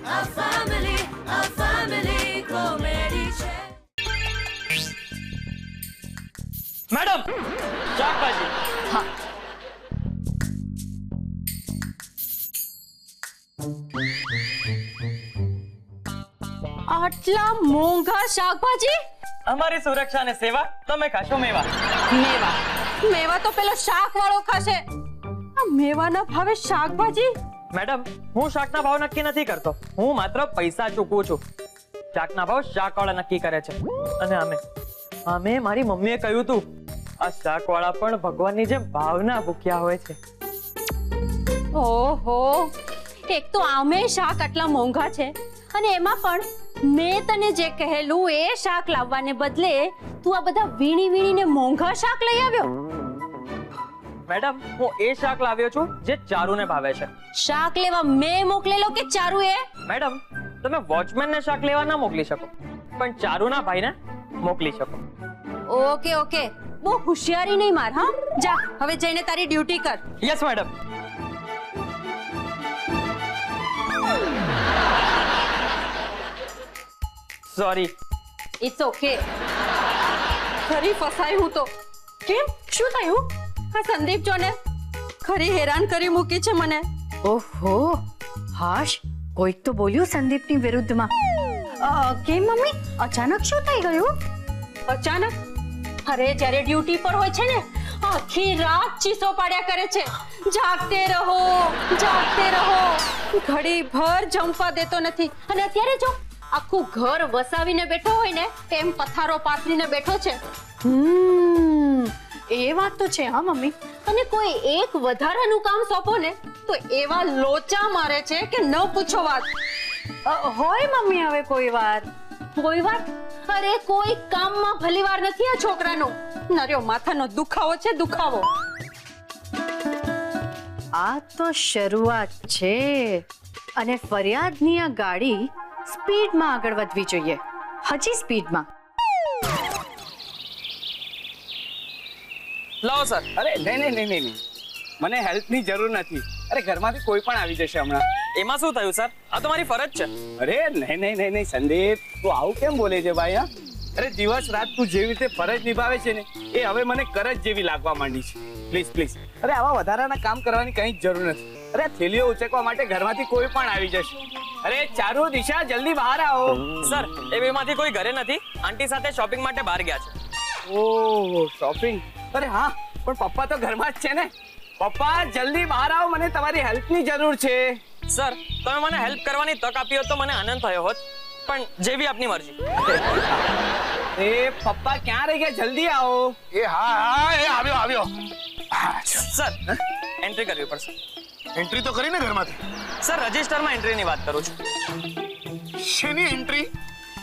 a family comedy છે. Madam શાકભાજી. હા. આટલા મોંઘા શાકભાજી? અમારી સુરક્ષા અને સેવા, તમે ખાશો મેવા. મેવા મેવા તો પેલો શાક વાળો ખાશે. આ મેવાના ભાવે શાકભાજી? મેડમ હું શાકના ભાવ નક્કી નથી કરતો, હું માત્ર પૈસા ચૂકવું છું. શાકના ભાવ શાકવાળા નક્કી કરે છે. અને અમે મારી મમ્મીએ કહ્યું હતું, આ શાકવાળા પણ ભગવાનની જેમ ભાવના ભૂખ્યા હોય છે. ઓહો, એક તો આમે શાક આટલા મોંઘા છે અને એમાં પણ મેં તને જે કહેલું એ શાક લાવવાને બદલે તું આ બધા વીણીને મોંઘા શાક લઈ આવ્યો. મેડમ હું એ શાક લાવ્યો છું જે ચારુને ભાવે છે. શાક લેવા મેં મોકલેલો કે ચારુ એ? મેડમ તમે વોચમેનને શાક લેવા ના મોકલી શકો, પણ ચારુના ભાઈને મોકલી શકો. ઓકે, બહુ હોશિયારી નહીં માર. હા, જા હવે જઈને તારી ડ્યુટી કર. Yes madam. Sorry. It's okay. ખરી ફસાઈ હું તો. કેમ, શું થયું? આ સંદીપ જોને ખરી હેરાન કરી મૂકી છે મને. ઓહો, હાશ, કોઈક તો બોલ્યું સંદીપની વિરુદ્ધમાં. કેમ મમ્મી, અચાનક શું થઈ ગયું? અચાનક? અરે જ્યારે ડ્યુટી પર હોય છે ને, આખી રાત ચીસો પાડ્યા કરે છે. જાગતે રહો. ઘડી ભર જમવા દેતો નથી. અને અત્યારે જો આખું ઘર વસાવીને બેઠો હોય ને એમ પથારો પાથરીને બેઠો છે. એ વાત તો છે હા મમ્મી. અને કોઈ એક વધારાનું કામ સોંપો ને તો એવા લોચા મારે છે કે ન પૂછો વાત. હોય મમ્મી હવે કોઈ વાર. અરે કોઈ કામમાં ભલીવાર નથી આ છોકરાનો. નર્યો માથાનો દુખાવો છે, દુખાવો. આ તો શરૂઆત છે અને ફરિયાદની આ ગાડી સ્પીડમાં આગળ વધવી જોઈએ. હજી સ્પીડમાં. લાવો સર. અરે નહીં, મને હેલ્પની જરૂર નથી. અરે ઘરમાંથી કોઈ પણ આવી જશે હમણાં. એમાં શું થયું સર, આ તો મારી ફરજ છે. અરે નહીં સંદીપ, તું આવું કેમ બોલે છે ભાઈ? હા, અરે દિવસ રાત તું જેવી રીતે ફરજ નિભાવે છે ને એ હવે મને કરજ જેવી લાગવા માંડી છે. પ્લીઝ. અરે આવા વધારાના કામ કરવાની કઈ જ જરૂર નથી. અરે થેલીઓ ઉચકવા માટે ઘરમાંથી કોઈ પણ આવી જશે. અરે ચારુ, દિશા, જલ્દી બહાર આવો. સર એ બેમાંથી કોઈ ઘરે નથી, આંટી સાથે શોપિંગ માટે બહાર ગયા છે. ઓહ, શોપિંગ. અરે હા, પણ પપ્પા તો ઘરમાં જ છે ને. પપ્પા જલ્દી બહાર આવો, મને તમારી હેલ્પની જરૂર છે. સર તમે મને હેલ્પ કરવાની તક આપી હોત તો મને આનંદ થયો હોત, પણ જેવી આપની મરજી. એ પપ્પા ક્યાં રહી ગયા? જલ્દી આવો. એ હા, એ આવ્યો. સર એન્ટ્રી કરવી પડશે. એન્ટ્રી તો કરીને ઘરમાંથી. સર રજિસ્ટરમાં એન્ટ્રીની વાત કરું છું. શેની એન્ટ્રી?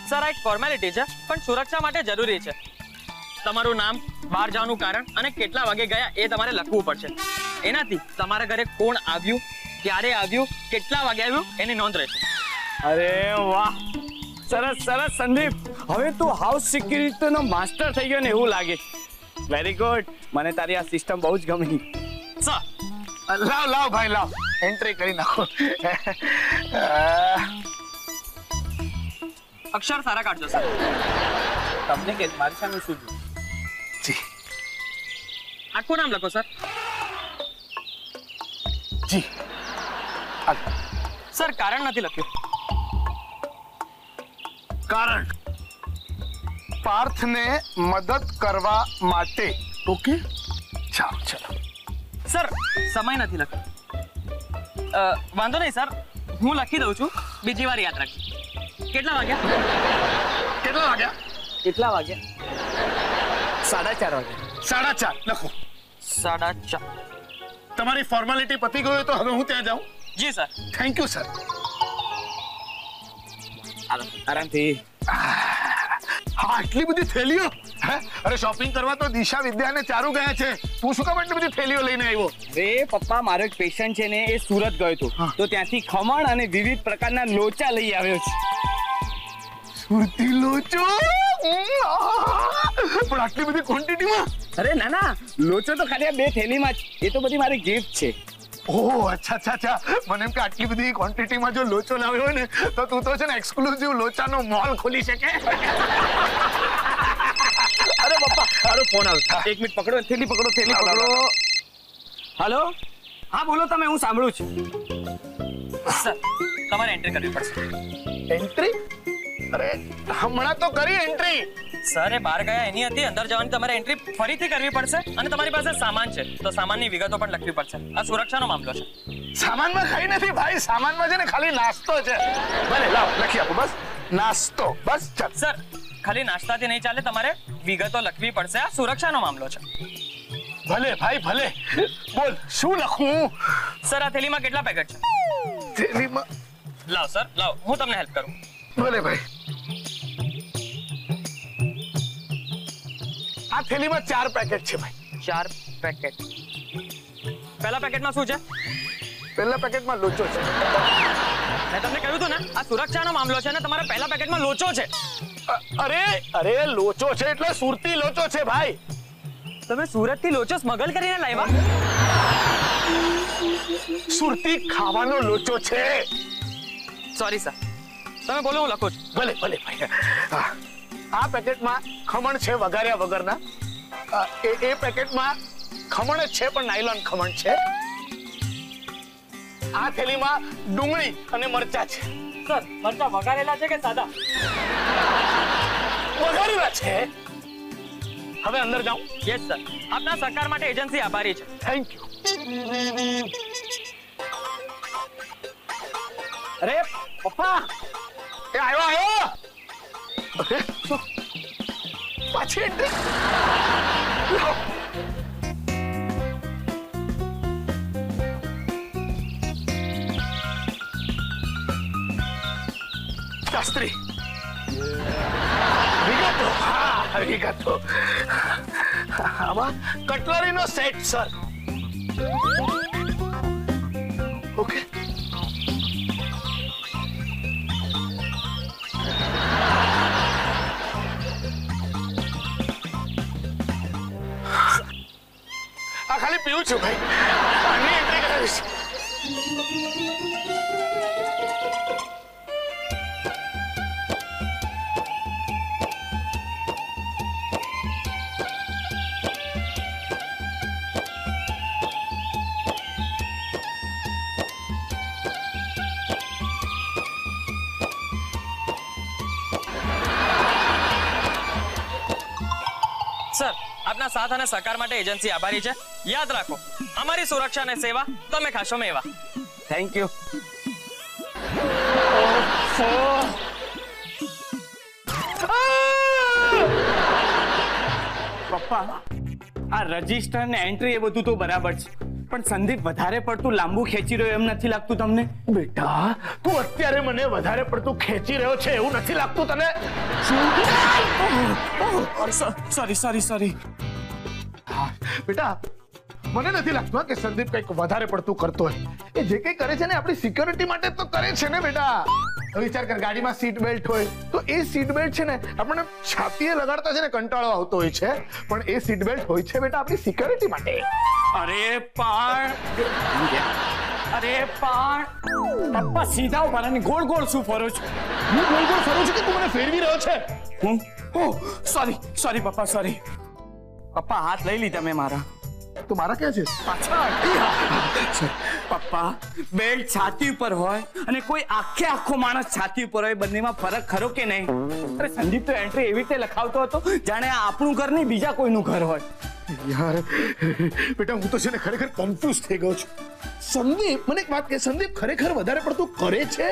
સર આ એક ફોર્મેલિટી છે, પણ સુરક્ષા માટે જરૂરી છે. તમારું નામ, બહાર જવાનું કારણ અને કેટલા વાગે ગયા એ તમારે લખવું પડશે. એનાથી તમારા ઘરે કોણ આવ્યું, ક્યારે આવ્યું, કેટલા વાગે આવ્યું એની નોંધ રહેશે. અરે વાહ, સરસ સંદીપ. હવે તું હાઉસ સિક્યુરિટીનો માસ્ટર થઈ ગયો ને એવું લાગે. Very good. મને તારી આ સિસ્ટમ બહુ જ ગમી. સર લાવ ભાઈ લાવ, એન્ટ્રી કરી નાખો. અક્ષર સારા કાઢજો સર. તમને કે મારી સામે શું જોયું? જી આખું નામ લખો સર. જી. સર કારણ નથી લખ્યું. કારણ પાર્થને મદદ કરવા માટે. ઓકે, ચાલો. સર સમય નથી લખ્યો. વાંધો નહીં સર, હું લખી દઉં છું, બીજી વાર યાદ રાખજો. કેટલા વાગ્યા? 4:30 વાગ્યા. 4:30 લખો. 4:30. તમારી ફોર્માલિટી પતી ગઈ તો હવે હું ત્યાં જાઉં? જી સર. Thank you sir. આરામથી. હા, આટલી બધી થેલીઓ? અરે શોપિંગ કરવા તો દિશા, વિદ્યા અને ચારુ ગયા છે. તું શું કામ એટલી બધી થેલીઓ લઈને આવ્યો? અરે પપ્પા, મારો એક પેશન્ટ છે ને એ સુરત ગયો હતો, તો ત્યાંથી ખમણ અને વિવિધ પ્રકારના લોચા લઈ આવ્યો છે. સુરતી લોચો? પણ આટલી બધી ક્વોન્ટિટીમાં? અરે ના, લોચો તો ખાલી આ 2 થેલીમાં જ. એ તો બધી મારી ગિફ્ટ છે. ઓહ અચ્છા અચ્છા અચ્છા, મને એમ કે આટલી બધી ક્વોન્ટિટીમાં જો લોચો લાવ્યો હોય ને તો તું તો છે ને એક્સક્લુઝિવ લોચાનો મોલ ખોલી શકે. અરે પપ્પા, અરે ફોન આવ્યો. 1 મિનિટ પકડો, થેલી પકડો, થેલી પકડો. હેલો, હા બોલો તમે, હું સાંભળું છું. સર તમારે એન્ટ્રી કરવી પડશે. એન્ટ્રી? અરે હમણાં તો કરી એન્ટ્રી. સર એ બહાર ગયા એની હતી, અંદર જવાની તમારે એન્ટ્રી ફરીથી કરવી પડશે અને તમારી પાસે સામાન છે તો સામાનની વિગતો પણ લખવી પડશે. આ સુરક્ષાનો મામલો છે. સામાનમાં કઈ નથી ભાઈ, સામાનમાં છે ને ખાલી નાસ્તો છે. ભલે લાવ લખી આપો, બસ નાસ્તો, બસ ચાલ. સર ખાલી નાસ્તાથી નહીં ચાલે, તમારે વિગતો લખવી પડશે. આ સુરક્ષાનો મામલો છે. ભલે ભાઈ ભલે, બોલ શું લખું? સર આ થેલીમાં કેટલા પેકેટ છે? થેલીમાં લાવ સર લાવ, હું તમને હેલ્પ કરું. ભલે ભાઈ. આ થેલીમાં 4 પેકેટ છે ભાઈ. 4 પેકેટ. પહેલા પેકેટમાં શું છે? પહેલા પેકેટમાં લોચો છે. મેં તમને કહ્યું હતું ને આ સુરક્ષાનો મામલો છે ને તમારા પહેલા પેકેટમાં લોચો છે. અરે અરે લોચો છે એટલે સુરતી લોચો છે ભાઈ. તમે સુરતથી લોચો સ્મગલ કરીને લાવ્યા? સુરતી ખાવાનો લોચો છે. સોરી સર, તમે બોલો હું લખું છું. ભલે ભલે ભાઈ. હા. આ પેકેટમાં ખમણ છે વઘાર્યા વગરના. એ પેકેટમાં ખમણ જ છે પણ નાયલોન ખમણ છે. આ થેલીમાં ડુંગળી અને મરચા છે. સર મરચા વઘારેલા છે કે સાદા? વઘારેલા છે. હવે અંદર જાઉં? Yes sir. આપના સહકાર માટે એજન્સી આભારી છે. Thank you. અરે પપ્પા, એ આવ્યો આવ્યો. અરે પાછી એન્ટ્રી. લાવ. શાસ્ત્રી વિગતો. હા વિગતો. આમાં કટલરીનો સેટ સર. ઓકે. આ ખાલી પીવું છું ભાઈ. આની એન્ટ્રી કરાવીશ. સર આપના સાથ અને સહકાર માટે એજન્સી આભારી છે. યાદ રાખો, અમારી સુરક્ષા અને સેવા તમે ખાશો મેવા. Thank you. પપ્પા, આ રજીસ્ટર ને એન્ટ્રી એ બધું તો બરાબર છે પણ સંદીપ વધારે પડતું લાંબુ ખેંચી રહ્યો એમ નથી લાગતું તમને? બેટા તું અત્યારે મને વધારે પડતું ખેંચી રહ્યો છે એવું નથી લાગતું તને? સોરી. બેટા મને નથી લાગતું કે સંદીપ કંઈક વધારે પડતું કરતો હોય. એ જે કંઈ કરે છે ને આપણી સિક્યોરિટી માટે તો કરે છે ને બેટા. વિચાર કર, ગાડીમાં સીટ બેલ્ટ હોય તો એ સીટ બેલ્ટ છે ને આપણને છાતીએ લગાડતા છે ને કંટાળો આવતો હોય છે પણ એ સીટ બેલ્ટ હોય છે બેટા આપણી સિક્યોરિટી માટે. અરે પણ પપ્પા સીધા ઉભા રહો ને ગોળ ગોળ શું ફરો છો? હું ગોળ ગોળ ફરું છું કે તું મને ફેરવી રહ્યો છે? હું સોરી પપ્પા, સોરી. પપ્પા હાથ લઈ લીધા મેં મારા. તો મારા ક્યાં છે? પાછળ. પપ્પા બેલ્ટ છાતી ઉપર હોય અને કોઈ આખો માણસ છાતી ઉપર હોય, બંનેમાં ફરક ખરો કે નહીં? અરે સંદીપ તો એન્ટ્રી એવી રીતે લખાવતો હતો જાણે આ આપણું ઘર નહીં બીજા કોઈનું ઘર હોય. યાર બેટા હું તો છે ને ખરેખર કન્ફ્યુઝ થઈ ગયો છું. સંદીપ મને એક વાત કહે, સંદીપ ખરેખર વધારે પડતું કરે છે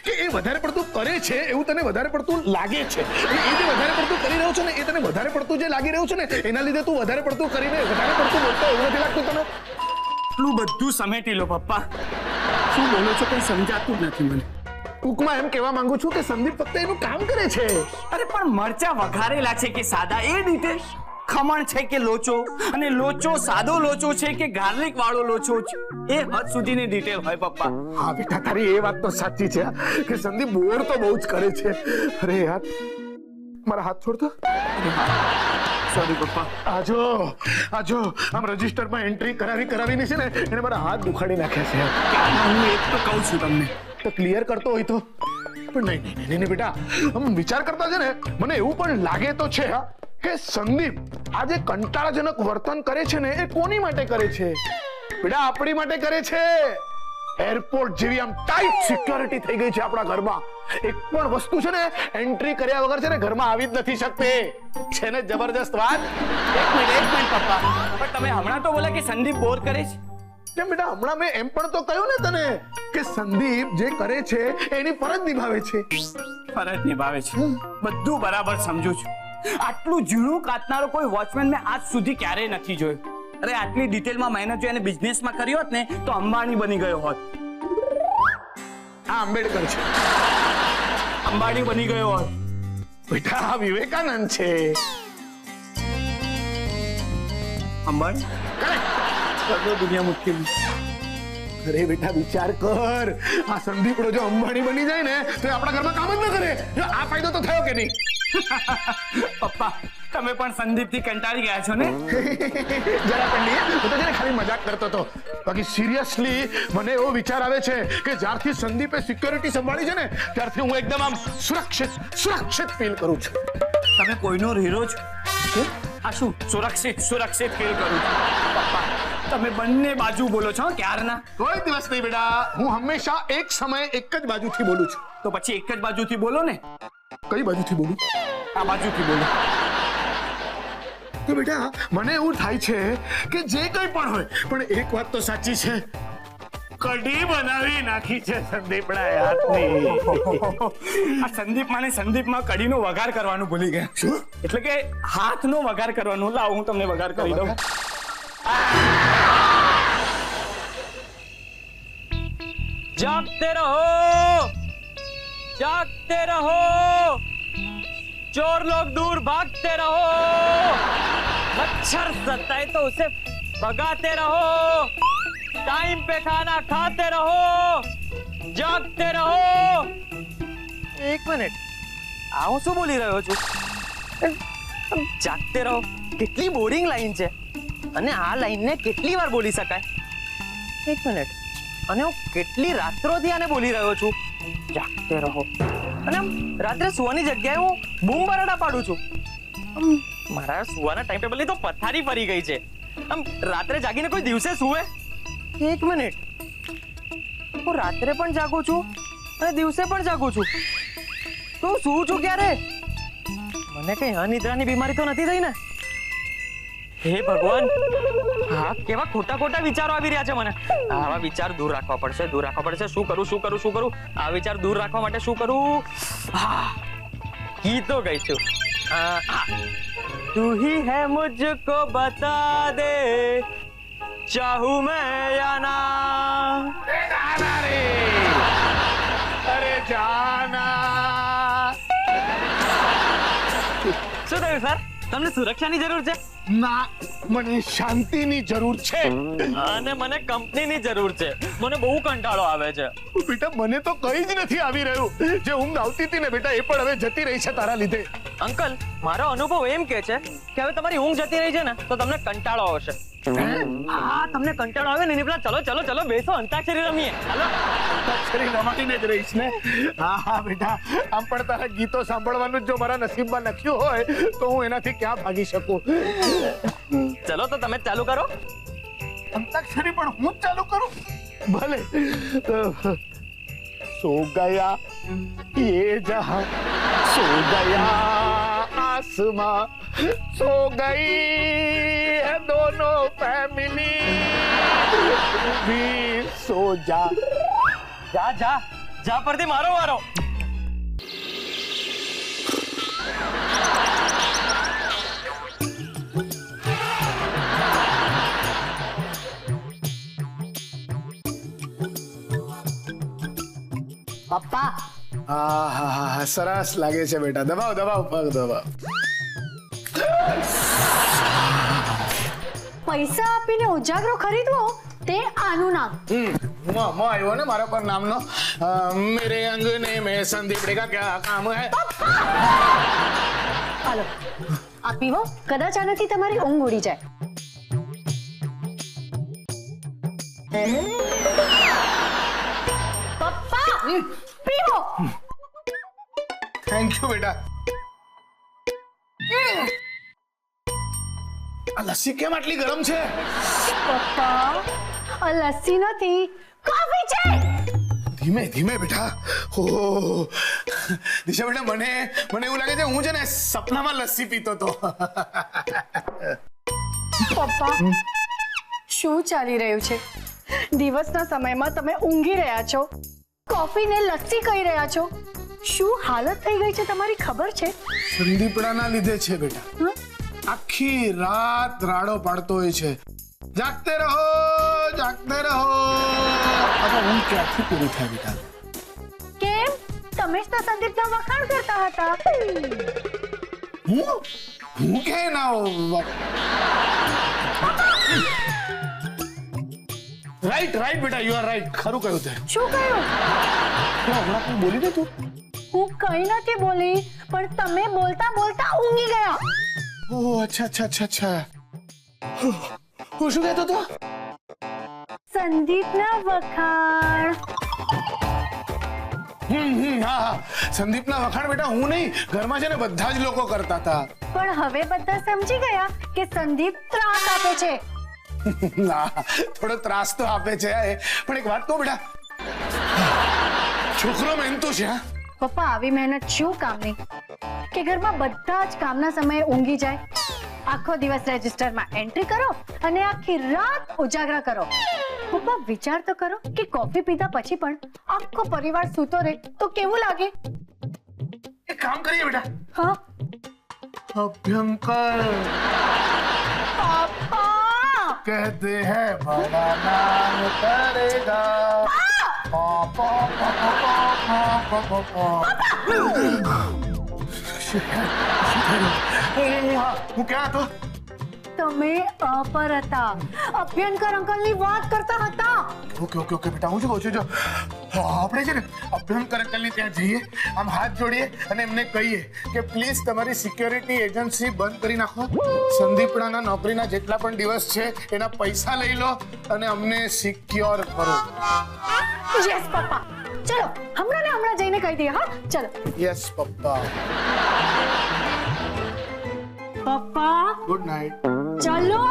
કે એ વધારે પડતું કરે છે એવું તને વધારે પડતું લાગે છે? એ જે વધારે પડતું કરી રહ્યો છે ને એ તને વધારે પડતું જે લાગી રહ્યું છે ને એના લીધે તું વધારે પડતું કરીને વધારે પડતું બોલતો એવું નથી લાગતું તને? એટલું બધું સમેટી લો પપ્પા. શું બોલો છો કઈ સમજાતું જ નથી મને. ટૂંકમાં એમ કહેવા માંગુ છું કે સંદીપ ફક્ત એનું કામ કરે છે. અરે પણ મરચા વઘારેલા છે કે સાદા એ રીતે, ખમણ છે કે લોચો, અને લોચો સાદો લોચો છે કે ગાર્લિક વાળો લોચો છે, એ હદ સુધીની ડિટેલ હોય પપ્પા. હા બેટા તારી એ વાત તો સાચી છે કે સંદીપ બોર તો બહુ જ કરે છે. અરે યાર મારા હાથ છોડ તો. સોરી પપ્પા. આજો આમ રજીસ્ટરમાં એન્ટ્રી કરાવીને છે ને એને મારા હાથ દુખાડી નાખ્યા છે. ક્યારનો હું એક તો કહું છું તમને. તો ક્લિયર કરતો હોય તો પણ નહીં બેટા, આમ વિચાર કરતા છે ને મને એવું પણ લાગે તો છે હા કે સંદીપ આ જે કંટાળાજનક વર્તન કરે છે ને એ કોની માટે કરે છે? બેટા આપણી માટે કરે છે. એરપોર્ટ જેવી આમ ટાઈટ સિક્યોરિટી થઈ ગઈ છે આપણા ઘરમાં. એક પણ વસ્તુ છે ને એન્ટ્રી કર્યા વગર છે ને ઘરમાં આવી જ નથી શકતી. છે ને જબરદસ્ત વાત? એક મિનિટ પપ્પા, પણ તમે હમણાં તો બોલા કે સંદીપ બોર કરે છે. કેમ બેટા, હમણાં મેં એમ પણ તો કહ્યું ને તને કે સંદીપ જે કરે છે એની ફરજ નિભાવે છે. ફરજ નિભાવે છે, બધું બરાબર સમજુ છું. આટલું ઝીણું કાતનારો કોઈ વોચમેન મેં આજ સુધી ક્યારેય નથી જોયો. અરે આટલી ડિટેલમાં મહેનત જો એને બિઝનેસમાં કરી હોત ને તો અંબાણી બની ગયો હોત. આ આંબેડકર છે. અંબાણી બની ગયો હોત. બેટા આ વિવેકાનંદ છે. અંબાણી કરેક્ટ. દુનિયા મુશ્કેલ. અરે બેટા વિચાર કર, આ સંદીપડો જો અંબાણી બની જાય ને તો એ આપણા ઘરમાં કામ જ ન કરે. જો આ ફાયદો તો થયો કે નહીં? પપ્પા તમે પણ સંદીપ થી કંટાળી ગયા છો ને? જરા પણ નહીં, હું તો ખાલી મજાક કરતો હતો. બાકી સિરિયસલી મને એવો વિચાર આવે છે કે જ્યારથી સંદીપે સિક્યોરિટી સંભાળી છે ને ત્યારથી હું એકદમ આમ સુરક્ષિત ફીલ કરું છું. તમે કોઈનો હીરો છો? આ શું સુરક્ષિત ફીલ કરું છું? પપ્પા તમે બંને બાજુ બોલો છો ક્યારના? કોઈ દિવસ નહીં બેટા, હું હંમેશા એક સમયે એક જ બાજુથી બોલું છું. તો પછી એક જ બાજુથી બોલો ને. કઈ બાજુથી બોલું? આ બાજુથી બોલો. તો બેટા મને એવું થાય છે કે જે કંઈ પણ હોય પણ એક વાત તો સાચી છે, કઢી બનાવી નાખી છે સંદીપના હાથની. આ સંદીપમાં કઢીનો વઘાર કરવાનું ભૂલી ગયા. શું? એટલે કે હાથનો વઘાર કરવાનો. લાવ હું તમને વઘાર કરી દઉં. જાગતે રહો, चोर लोग दूर भागते रहो, मच्छर सताए तो उसे भगाते रहो, टाइम पे खाना खाते रहो, जागते रहो. एक मिनिट, આ હું શું બોલી રહ્યો છું? જાગતે રહો કેટલી બોરિંગ લાઈન છે અને આ લાઈનને કેટલી વાર બોલી શકાય? એક મિનિટ, અને હું કેટલી રાત્રોથી આને બોલી રહ્યો છું જાગતે રહો, અને રાત્રે સુવાની જગ્યાએ હું બૂમ બરાડા પાડું છું. મારા સુવાના ટાઈમ ટેબલની તો પથારી ફરી ગઈ છે. રાત્રે જાગીને કોઈ દિવસે સુવે? એક મિનિટ, હું રાત્રે પણ જાગું છું અને દિવસે પણ જાગું છું. તો હું સૂવું છું ક્યારે? મને કઈ અનિદ્રાની બીમારી તો નથી થઈ ને? હે ભગવાન, હા કેવા ખોટા વિચારો આવી રહ્યા છે મને. આવા વિચાર દૂર રાખવા પડશે. શું કરું? આ વિચાર દૂર રાખવા માટે શું કરું? કી તો ગઈ છું. તું હી હૈ મુझको બતા દે, ચાહું મેં યા ના. અરે જાના. શું થયું સર? તમને સુરક્ષાની જરૂર છે? ના, મને શાંતિની જરૂર છે. અને મને કંપનીની જરૂર છે. મને બહુ કંટાળો આવે છે. બેટા મને તો કઈ જ નથી આવી રહ્યું. જે ઊંઘ આવતી હતી ને બેટા એ પણ હવે જતી રહી છે તારા લીધે. અંકલ, મારો અનુભવ એમ કે છે કે હવે તમારી ઊંઘ જતી રહી છે ને તો તમને કંટાળો આવશે. હા, તમને કંટાળો આવે ને પેલા ચલો બેસો અંતાક્ષરી રમીએ. હાલો, અંતાક્ષરી રમાડીને જ રહીશ ને. હા બેટા, આમ પણ તારા ગીતો સાંભળવાનું જો મારા નસીબમાં લખ્યું હોય તો હું એનાથી ક્યાં ભાગી શકું. ચલો તો તમે ચાલુ કરો. અંતાક્ષરી પણ હું જ ચાલુ કરું? ભલે. सो गया ये जहां, सो गया आसमां, सो गई है दोनों फैमिली, भी सो जा. જા પરથી મારો વારો. પપ્પા, હા સરસ લાગે છે બેટા. દબાવ પગ દબાવ. પૈસા આપીને ઉજાગરો ખરીદવો તે આનું નામ. મો આવ્યો ને મારા પર નામનો. મેરે અંગને મેં સંદીપ કા ક્યા કામ હે. હાલો આ પીવો, કદાચ આનાથી તમારી ઊંઘ ઉડી જાય. પપ્પા પીવો. થેન્ક યુ બેટા. આ લસ્સી કેમ આટલી ગરમ છે? પપ્પા આ લસ્સી નથી, કોફી છે. ધીમે ધીમે બેટા. હો દિશા બેટા, મને એવું લાગે છે હું છે ને સપનામાં લસ્સી પીતો તો. પપ્પા શું ચાલી રહ્યું છે? દિવસના સમયમાં તમે ઊંઘી રહ્યા છો, કોફી ને લસ્સી કહી રહ્યા છો. શું હાલત થઈ ગઈ છે તમારી ખબર છે? સંદીપડાના લીધે છે બેટા. આખી રાત રાડો પાડતો હોય છે, જાગતે રહો જાગતે રહો. હવે હું ક્યાંથી પૂરી થાય બેટા? કેમ? તમે જ તો સંદીપના વખાણ કરતા હતા. હું કે ના રાઈટ બેટા, યુ આર રાઈટ. ખરું કહ્યું તે. શું કહ્યું? હમણાં તું બોલી દે તું. હું કઈ નથી બોલી, પણ તમે બોલતા બોલતા ઊંઘી ગયા. ઓહ અચ્છા. હું શું કહેતો હતો? સંદીપના વખાણ. હા, સંદીપના વખાણ બેટા હું નહીં, ઘરમાં છે ને બધા જ લોકો કરતા હતા. પણ હવે બધા સમજી ગયા કે સંદીપ ત્રાસ આપે છે. ના, થોડો ત્રાસ તો આપે છે પણ એક વાત કહું બેટા, છોકરો મહેનતુ છે. પપ્પા આવી મહેનત શું કામની કે ઘરમાં બધા જ કામના સમયે ઊંઘી જાય. આખો દિવસ રજિસ્ટરમાં એન્ટ્રી કરો અને આખી રાત ઉજાગરા કરો. પપ્પા વિચાર તો કરો કે કોફી પીધા પછી પણ આખો પરિવાર સૂતો રહે તો કેવું લાગે? એક કામ કરીએ બેટા. હા અભ્યંકર પાપા कहते हैं बड़ा नाम करेगा. હું ક્યાં હતો? તમે અપર હતા, અભ્યંકર અંકલની વાત કરતા હતા. ઓકે બેટા, હું શું કહું છું, જો આપણે છે ને અભ્યંકર અંકલની ત્યાં જઈએ, આમ હાથ જોડીએ અને એમને કહીએ કે પ્લીઝ તમારી સિક્યોરિટી એજન્સી બંધ કરી નાખો, સંદીપડાના નોકરીના જેટલા પણ દિવસ છે એના પૈસા લઈ લો અને અમને સિક્યોર કરો. યસ પપ્પા, ચલો હમણાં જઈને કહી દઈએ. હા ચલો. યસ પપ્પા. પપ્પા ગુડ નાઇટ. ચલો.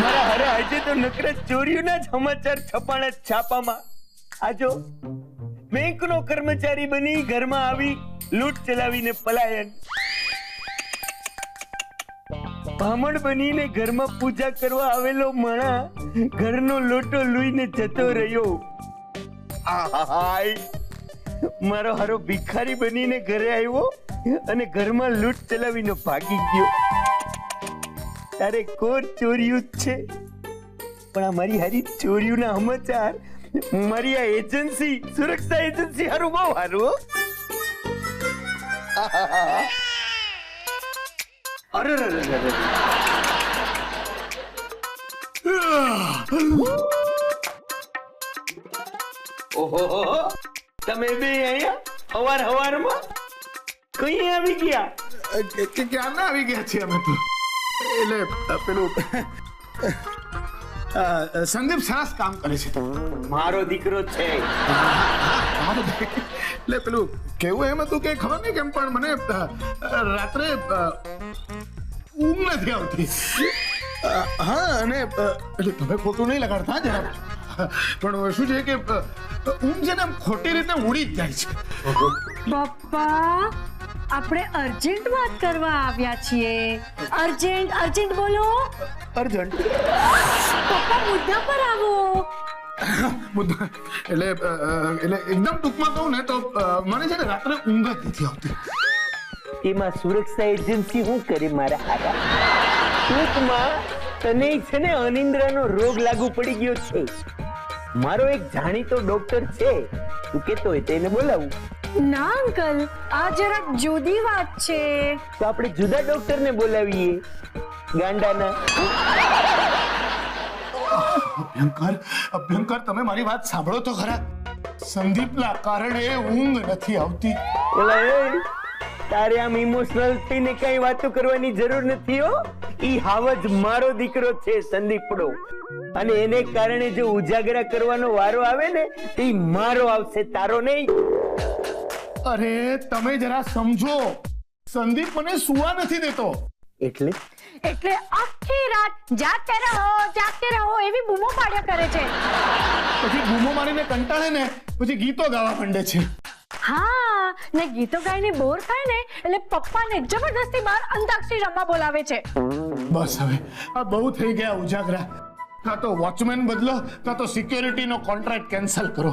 મારા હરે આજે તો નકરા ચોરીઓના જ સમાચાર છપાણા છાપામાં. આજો બેંકનો કર્મચારી બની ઘરમાં આવી લૂંટ ચલાવીને પલાયન, બ્રાહ્મણ બનીને ઘરમાં પૂજા કરવા આવેલો માણા ઘરનો લોટો લૂઈને જતો રહ્યો. મારો હારો ભિખારી બનીને ઘરે આવ્યો અને ઘરમાં લૂંટ ચલાવીને ભાગી ગયો. તારે કોર ચોર્યું જ છે, પણ આ મારી હારી ચોર્યુંના સમાચાર મારી આ એજન્સી, સુરક્ષા એજન્સી હારું બહુ હારું. અરે ઓહો, તમે બે અહીંયા હવારમાં કઈ આવી ગયા? ક્યારના આવી ગયા છીએ અમે તો. એટલે પેલું સંદીપ સરસ કામ કરે છે. મારો દીકરો છે. એટલે પેલું કેવું એમ હતું કે ખબર નહીં કેમ પણ મને રાત્રે ઊંઘ નથી આવતી. હા, અને એટલે તમે ખોટું નહીં લગાડતા જરા, પણ શું છે કે ઊંઘ છે ને આમ ખોટી રીતે ઉડી જ જાય છે. પપ્પા આપણે અર્જન્ટ વાત કરવા આવ્યા છીએ. અર્જન્ટ બોલો. અર્જન્ટ પપ્પા મુદ્દા પર આવો. એટલે એકદમ ટૂંકમાં કહું ને તો મને છે ને રાત્રે ઊંઘ જ નથી આવતી. એમાં સુરક્ષા એજન્સી શું કરે મારા હારા? ટૂંકમાં તને છે ને અનિદ્રાનો રોગ લાગુ પડી ગયો છે. મારો એક જાણીતો ડોક્ટર છે, તું કેતો હોય તેને બોલાવું. ના અંકલ, આ જરાક જુદી વાત છે. તો આપણે જુદા ડોક્ટરને બોલાવીએ, ગાંડાના. અભ્યંકર તમે મારી વાત સાંભળો તો ખરા. સંદીપના કારણે ઊંઘ નથી આવતી. એલા એ તારે આમ ઇમોશનલ થઈને કઈ વાતો કરવાની જરૂર નથી હો. ઈ હાવજ મારો દીકરો છે સંદીપડો, અને એને કારણે જો ઉજાગરા કરવાનો વારો આવે ને ઈ મારો આવશે, તારો નહીં. અરે તમે જરા સમજો, સંદીપ મને સુવા નથી દેતો. એટલે એટલે આખી રાત જાગતે રહો એવી બૂમો પાડ્યા કરે છે. પછી બૂમો મારીને કંટાળે ને પછી ગીતો ગાવા માંડે છે. હા, ને ગીતો ગાઈને બોર થાય ને એટલે પપ્પાને જબરદસ્તી બહાર અંતાક્ષરી રમવા બોલાવે છે. બસ હવે આ બહુ થઈ ગયા ઉજાગરા. કાં તો વોચમેન બદલો કાં તો સિક્યોરિટીનો કોન્ટ્રાક્ટ કેન્સલ કરો.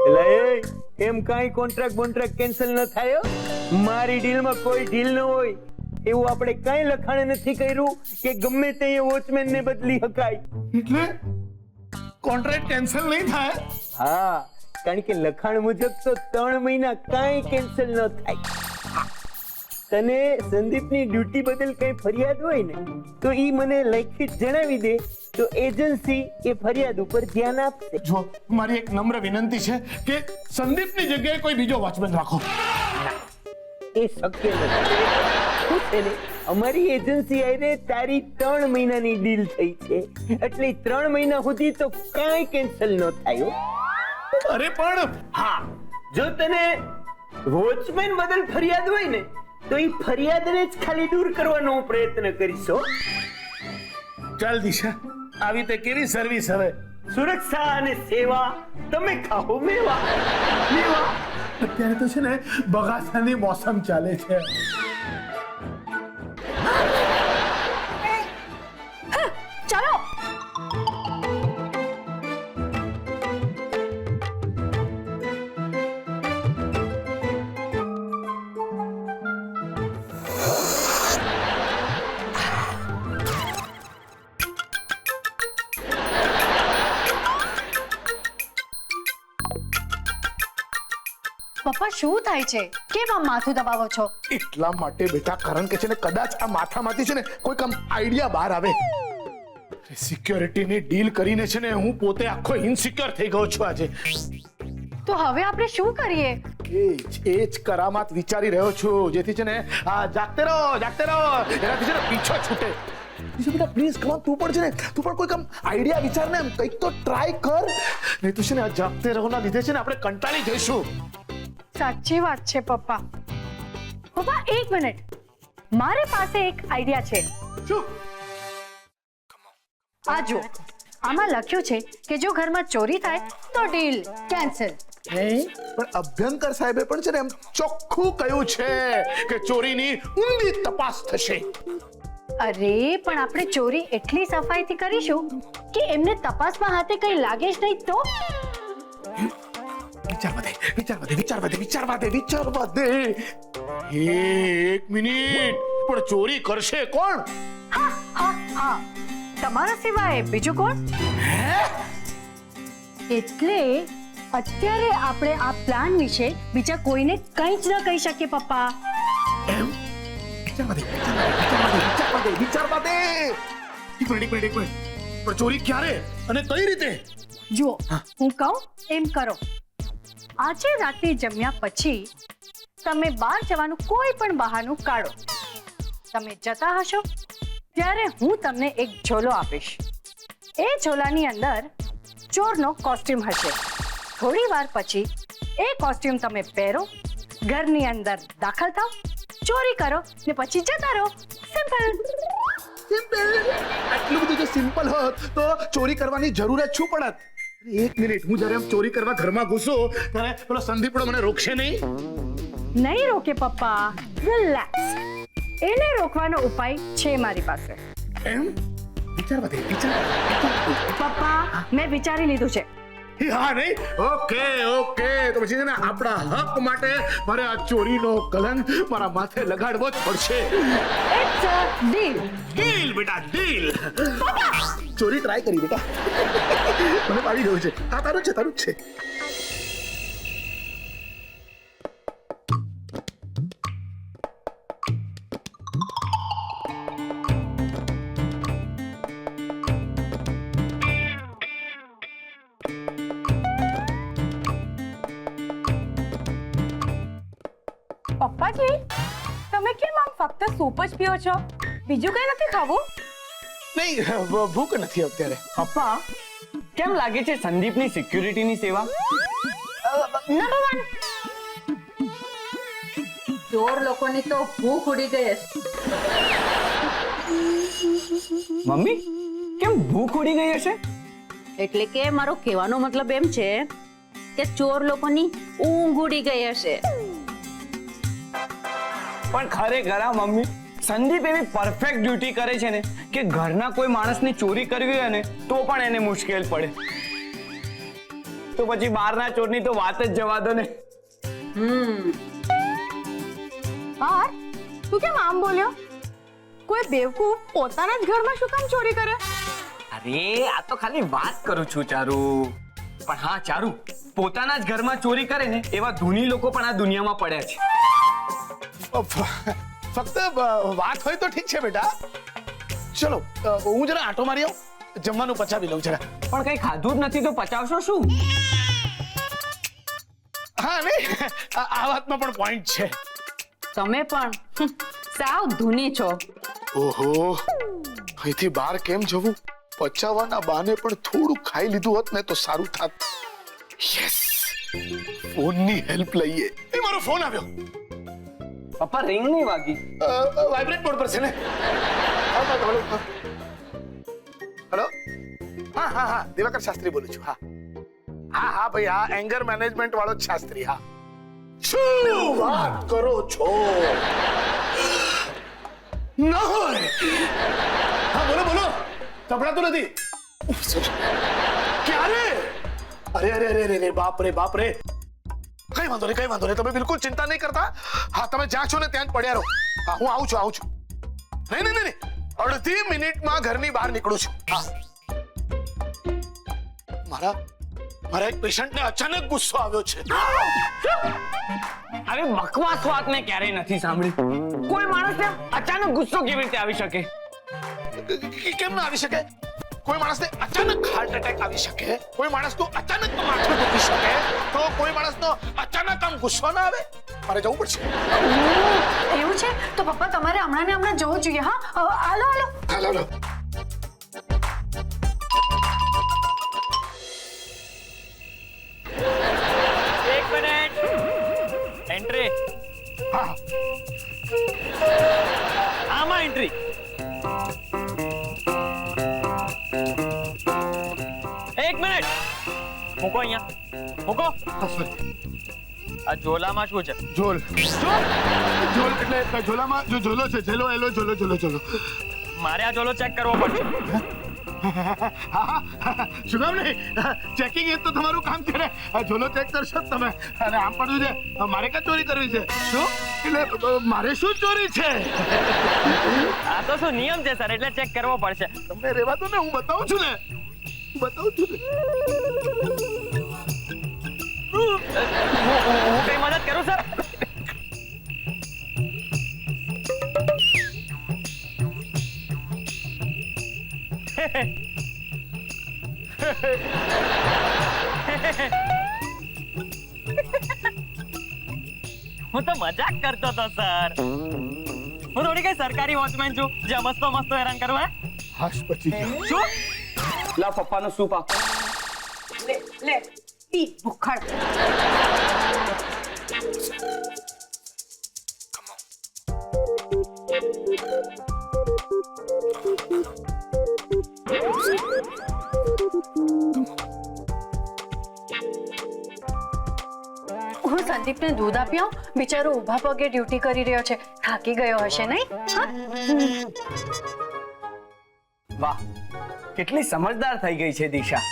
એલા એ એમ કાઈ કોન્ટ્રાક્ટ કેન્સલ ન થાય હો. મારી ડીલમાં કોઈ ડીલ ન હોય એવું આપણે કાઈ લખાણ નથી કર્યું કે ગમે તે વોચમેન ને બદલી શકાય. એટલે કોન્ટ્રાક્ટ કેન્સલ નહીં થાય? હા, કારણ કે લખાણ મુજબ તો 3 મહિના કાઈ કેન્સલ ન થાય. તને સંદીપની ડ્યુટી બદલ કઈ ફરિયાદ હોય ને તો ઈ મને લેખિત જણાવી દે તો એજન્સી એ ફરિયાદ ઉપર ધ્યાન આપશે. જો મારી એક નમ્ર વિનંતી છે કે સંદીપની જગ્યાએ કોઈ બીજો વોચમેન રાખો. એ શક્ય નથી. શું છે ને, અમારી એજન્સી આઈને તારી 3 મહિનાની ડીલ થઈ છે, એટલે 3 મહિના સુધી તો કાંઈ કેન્સલ ન થાય હો. અરે પણ હા, જો તને વોચમેન બદલ ફરિયાદ હોય ને તો એ ફરિયાદને જ ખાલી દૂર કરવાનો હું પ્રયત્ન કરીશ હો. ચાલ દિશા, આવી તે કેવી સર્વિસ હવે. સુરક્ષા અને સેવા તમે ખાઓ મેવા. મેવા અત્યારે તો છે ને બગાસાની મોસમ ચાલે છે. ચાલો. પપ્પા શું થાય છે? કેમ આમ માથું દબાવો છો? એટલા માટે બેટા, કારણ કે છે ને કદાચ આ માથામાંથી છે ને કોઈ કામ આઈડિયા બહાર આવે. સિક્યોરિટીની ડીલ કરીને છે ને હું પોતે આખો ઇનસિક્યોર થઈ ગયો છું આજે. તો હવે આપણે શું કરીએ? એ જ કરામાત વિચારી રહ્યો છું, જેથી છે ને આ જાગતે રહો એનાથી છે ને પીછો છૂટે. બેટા પ્લીઝ કમ ઓન, તું પણ છે ને કોઈ કામ આઈડિયા વિચાર ને, એમ કંઈક તો ટ્રાય કર. નહીં તો છે ને આ જાગતે રહોના લીધે છે ને આપણે કંટાળી જઈશું. સાચી વાત છે પપ્પા. પપ્પા એક મિનિટ, મારી પાસે એક આઈડિયા છે. શું? આ જો, આમાં લખ્યું છે કે જો ઘરમાં ચોરી થાય તો ડીલ કેન્સલ. પણ અભ્યંકર સાહેબે પણ છે ને એમ ચોખ્ખું કહ્યું છે કે ચોરીની ઊંડી તપાસ થશે. અરે પણ આપણે ચોરી એટલી સફાઈથી કરીશું કે એમને તપાસમાં હાથે કઈ લાગે જ નહીં તો. વિચારવા દે. એક મિનિટ, પણ ચોરી કરશે કોણ? હા, તમારા સિવાય બીજું કોણ? એટલે અત્યારે આપણે આ પ્લાન વિશે બીજા કોઈને કંઈ જ ન કહી શકીએ પપ્પા. એમ? વિચારવા દે. એક મિનિટ. પણ ચોરી ક્યારે અને કઈ રીતે? જુઓ, હું કહું એમ કરો. આજે રાતે જમ્યા પછી તમે બહાર જવાનું કોઈ પણ બહાનું કાઢો. તમે જતા હશો ત્યારે હું તમને એક ઝોલો આપીશ. એ ઝોલાની અંદર ચોરનો કોસ્ટ્યુમ હશે. થોડી વાર પછી એ કોસ્ટ્યુમ તમે પહેરો, ઘરની અંદર દાખલ થાઓ, ચોરી કરો ને પછી જતા રહો. સિમ્પલ. આટલું બધું જો સિમ્પલ હોત તો ચોરી કરવાની જરૂર જ શું પડત? એક મિનિટ, હું જ્યારે ચોરી કરવા ઘરમાં ઘૂસું ત્યારે પેલો સંદીપડો મને રોકશે નહીં? નહીં રોકે પપ્પા, રિલેક્સ. એને રોકવાનો ઉપાય છે મારી પાસે. એમ? વિચારવા દે. પપ્પા, મેં વિચારી લીધું છે. હા નહીં? ઓકે. તો પછી છે ને આપણા હક માટે મારે આ ચોરીનો કલંક મારા માથે લગાડવો જ પડશે. It's a deal. ડીલ બેટા, ડીલ. ચોરી ટ્રાય કરી બેટા. મને પાડી ગયું છે. આ તારું જ છે. પપ્પાજી તમે કેમ આમ ફક્ત સૂપ જ પીઓ છો બીજું કઈ નથી ખાવું નહીં ભૂખ નથી અત્યારે. પપ્પા કેમ લાગે છે સંદીપની સિક્યુરિટીની સેવા? નંબર 1 ચોર લોકોની તો ભૂખ ઉડી ગઈ હશે. મમ્મી કેમ ભૂખ ઉડી ગઈ હશે? એટલે કે મારો કહેવાનો મતલબ એમ છે કે ચોર લોકોની ઊંઘ ઉડી ગઈ હશે. પણ ખરેખર આ મમ્મી સંદીપ એવી પરફેક્ટ ડ્યુટી કરે છે ને કે ઘરના કોઈ માણસની ચોરી કરવી હોય ને તો પણ એને મુશ્કેલ પડે. તો પછી બહારના ચોરની તો વાત જ જવા દો ને. और તું કેમ આમ બોલ્યો કોઈ બેવકૂફ પોતાના જ ઘરમાં શું કામ ચોરી કરે અરે આ તો ખાલી વાત કરું છું ચારુ. પણ હા ચારુ, પોતાના જ ઘરમાં ચોરી કરે ને એવા ધૂની લોકો પણ આ દુનિયામાં પડ્યા છે. ફક્ત વાત હોય તો ઠીક છે બેટા. ચલો હું જરા આટો મારી આવું, જમવાનું પચાવી લઉં જરા. પણ કઈ ખાધું જ નથી તો પચાવશો શું? હા નહીં આ વાતમાં પણ પોઈન્ટ છે. તમે પણ સાવ ધૂની છો. ઓહો અહીંથી બહાર કેમ જવું? પચાવવાના બાને પણ થોડું ખાઈ લીધું હોત ને તો સારું થાત. યસ ફોનની હેલ્પ લઈએ. એ મારો ફોન આવ્યો. પપ્પા રિંગ નહીં વાગી. વાઇબ્રેટ મોડ પર છે ને. હેલો હા હા હા દિવાકર શાસ્ત્રી બોલું છું. હા હા હા ભાઈ હા એંગર મેનેજમેન્ટ વાળો જ શાસ્ત્રી. હા શું વાત કરો છો? ન હોય. હા બોલો બોલો સંભળાતું નથી. ક્યારે? અરે અરે અરે અરે બાપ રે બાપ રે. કઈ વાંધો નહીં તમે બિલકુલ ચિંતા નહીં કરતા. હા તમે જ્યાં છો ને ત્યાં જ પડ્યા રહો. હા હું આવું છું. નહીં નહીં નહીં અડધી મિનિટમાં ઘરની બહાર નીકળું છું. હા મારા એક પેશન્ટને અચાનક ગુસ્સો આવ્યો છે. આવી બકવાસ વાત મેં ક્યારેય નથી સાંભળી. કોઈ માણસને અચાનક ગુસ્સો કેવી રીતે આવી શકે? કેમ ના આવી શકે? કોઈ માણસને અચાનક હાર્ટ એટેક આવી શકે, કોઈ માણસનું અચાનક માથું દુખી શકે, તો કોઈ માણસનો અચાનક આમ ગુસ્સો ના આવે? મારે જવું પડશે. એવું છે તો પપ્પા તમારે હમણાં ને હમણાં જવું જોઈએ. હા હાલો હાલો હાલો. એક મિનિટ એન્ટ્રી. હા આમાં એન્ટ્રી. એક મિનિટ મૂકો અહીંયા મૂકો. આ ઝોલામાં શું છે? ઝોલ એટલે ઝોલામાં જો ઝોલો છે ઝેલો એલો ઝોલો. મારે આ ઝોલો ચેક કરવો પડશે. શું કામ નહીં? ચેકિંગ એ તો તમારું કામ છે ને. ઝોલો ચેક કરશો તમે. અને આમ પણ છે મારે ક્યાં ચોરી કરવી છે? શું એટલે મારે શું ચોરી છે? આ તો શું નિયમ છે સર, એટલે ચેક કરવો પડશે. તમને રહેવા દો ને, હું બતાવું છું ને. હું કઈ મદદ કરું સર? હું તો મજાક કરતો હતો સર. હું થોડી કઈ સરકારી વોચમેન છું જે મસ્તો હેરાન કરવા. હાશ પછી શું? લા પપ્પાનો સૂપ આપો. લે પી ભૂખડ હું સંદીપને દૂધ આપી આવું. બિચારો ઊભા પગે ડ્યુટી કરી રહ્યો છે, થાકી ગયો હશે નહીં? હા વાહ કેટલી સમજદાર થઈ ગઈ છે દિશા.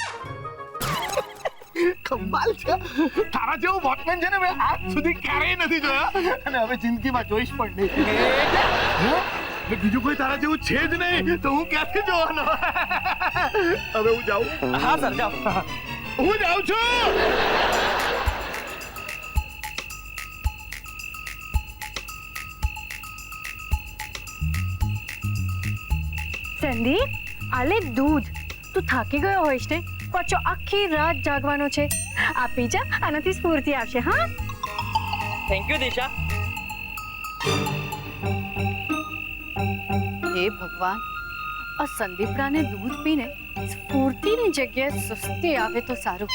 કમાલ છે. તારા જેવો વોચમેન છે ને મેં આજ સુધી ક્યારેય નથી જોયા અને હવે જિંદગીમાં જોઈશ પણ નહીં. બીજું કોઈ તારા જેવું છે જ નહીં તો હું ક્યાંથી જોવાનો? હવે હું જાઉં. હા સર જાઓ. હું જાઉં છું. સંદીપ આલે દૂધ. તું થાકી ગયો હોઈશ ને, પાછો આખી રાત જાગવાનો છે. આપી જા, આનાથી સ્ફૂર્તિ આવશે. હા થેન્ક યુ દિશા. હે ભગવાન, આ સંદીપરાને દૂધ પીને સ્ફૂર્તિની જગ્યાએ સુસ્તી આવે તો સારું.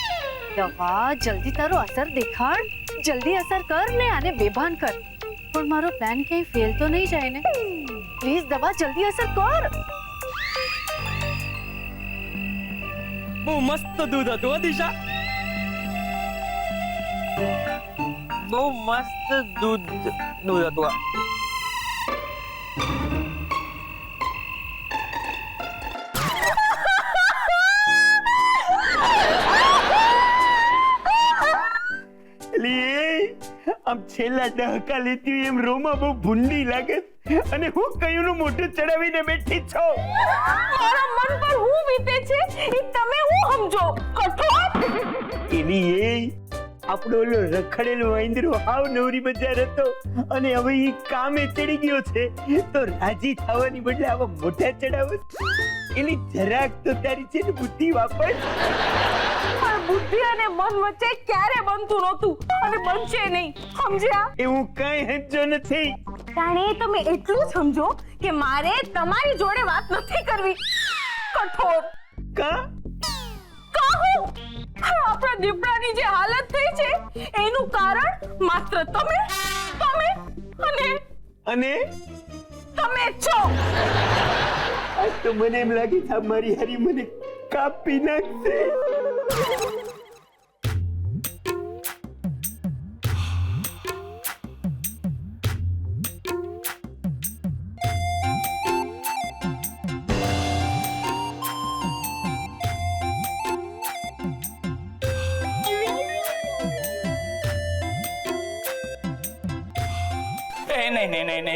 દવા જલ્દી તારો અસર દેખાડ, જલ્દી અસર કર ને આને બેભાન કર. પણ મારો પ્લાન ક્યાંય ફેલ તો નહીં જાય ને? પ્લીઝ દવા જલ્દી અસર કર. બહુ મસ્ત દૂધ હતું હો દિશા, બહુ મસ્ત દૂધ હતું આ. આમ છેલ્લા ડહકા લેતી હોય એમ રોમાં બહુ ભૂંડી લાગે અને હું કયુંનું મોઢું ચડાવીને બેઠી છો. મારા મન પર હું વીતે છે એ તમે હું સમજો કઠોર. એની એ આપણો ઓલો રખડેલો વાંદરો હાવ નવરી બજાર હતો અને હવે એ કામે ચડી ગયો છે તો રાજી થવાની બદલે આવા મોઢા ચડાવો. એની જરાક તો તારી છે ને બુદ્ધિ વાપર. પણ બુદ્ધિ અને મન વચ્ચે ક્યારે બનતું નહોતું અને બનશે નહીં, સમજ્યા? એવું કઈ હંચો નથી. તાણે તમે એટલું સમજો કે મારે તમારી જોડે વાત નથી કરવી. કઠોર કા કહું, આપણા દીપડાની જે હાલત થઈ છે એનું કારણ માત્ર તમે અને અને તમે છો. આજ તો મને એમ લાગે છે મારી હારી મને કાપી નાખશે.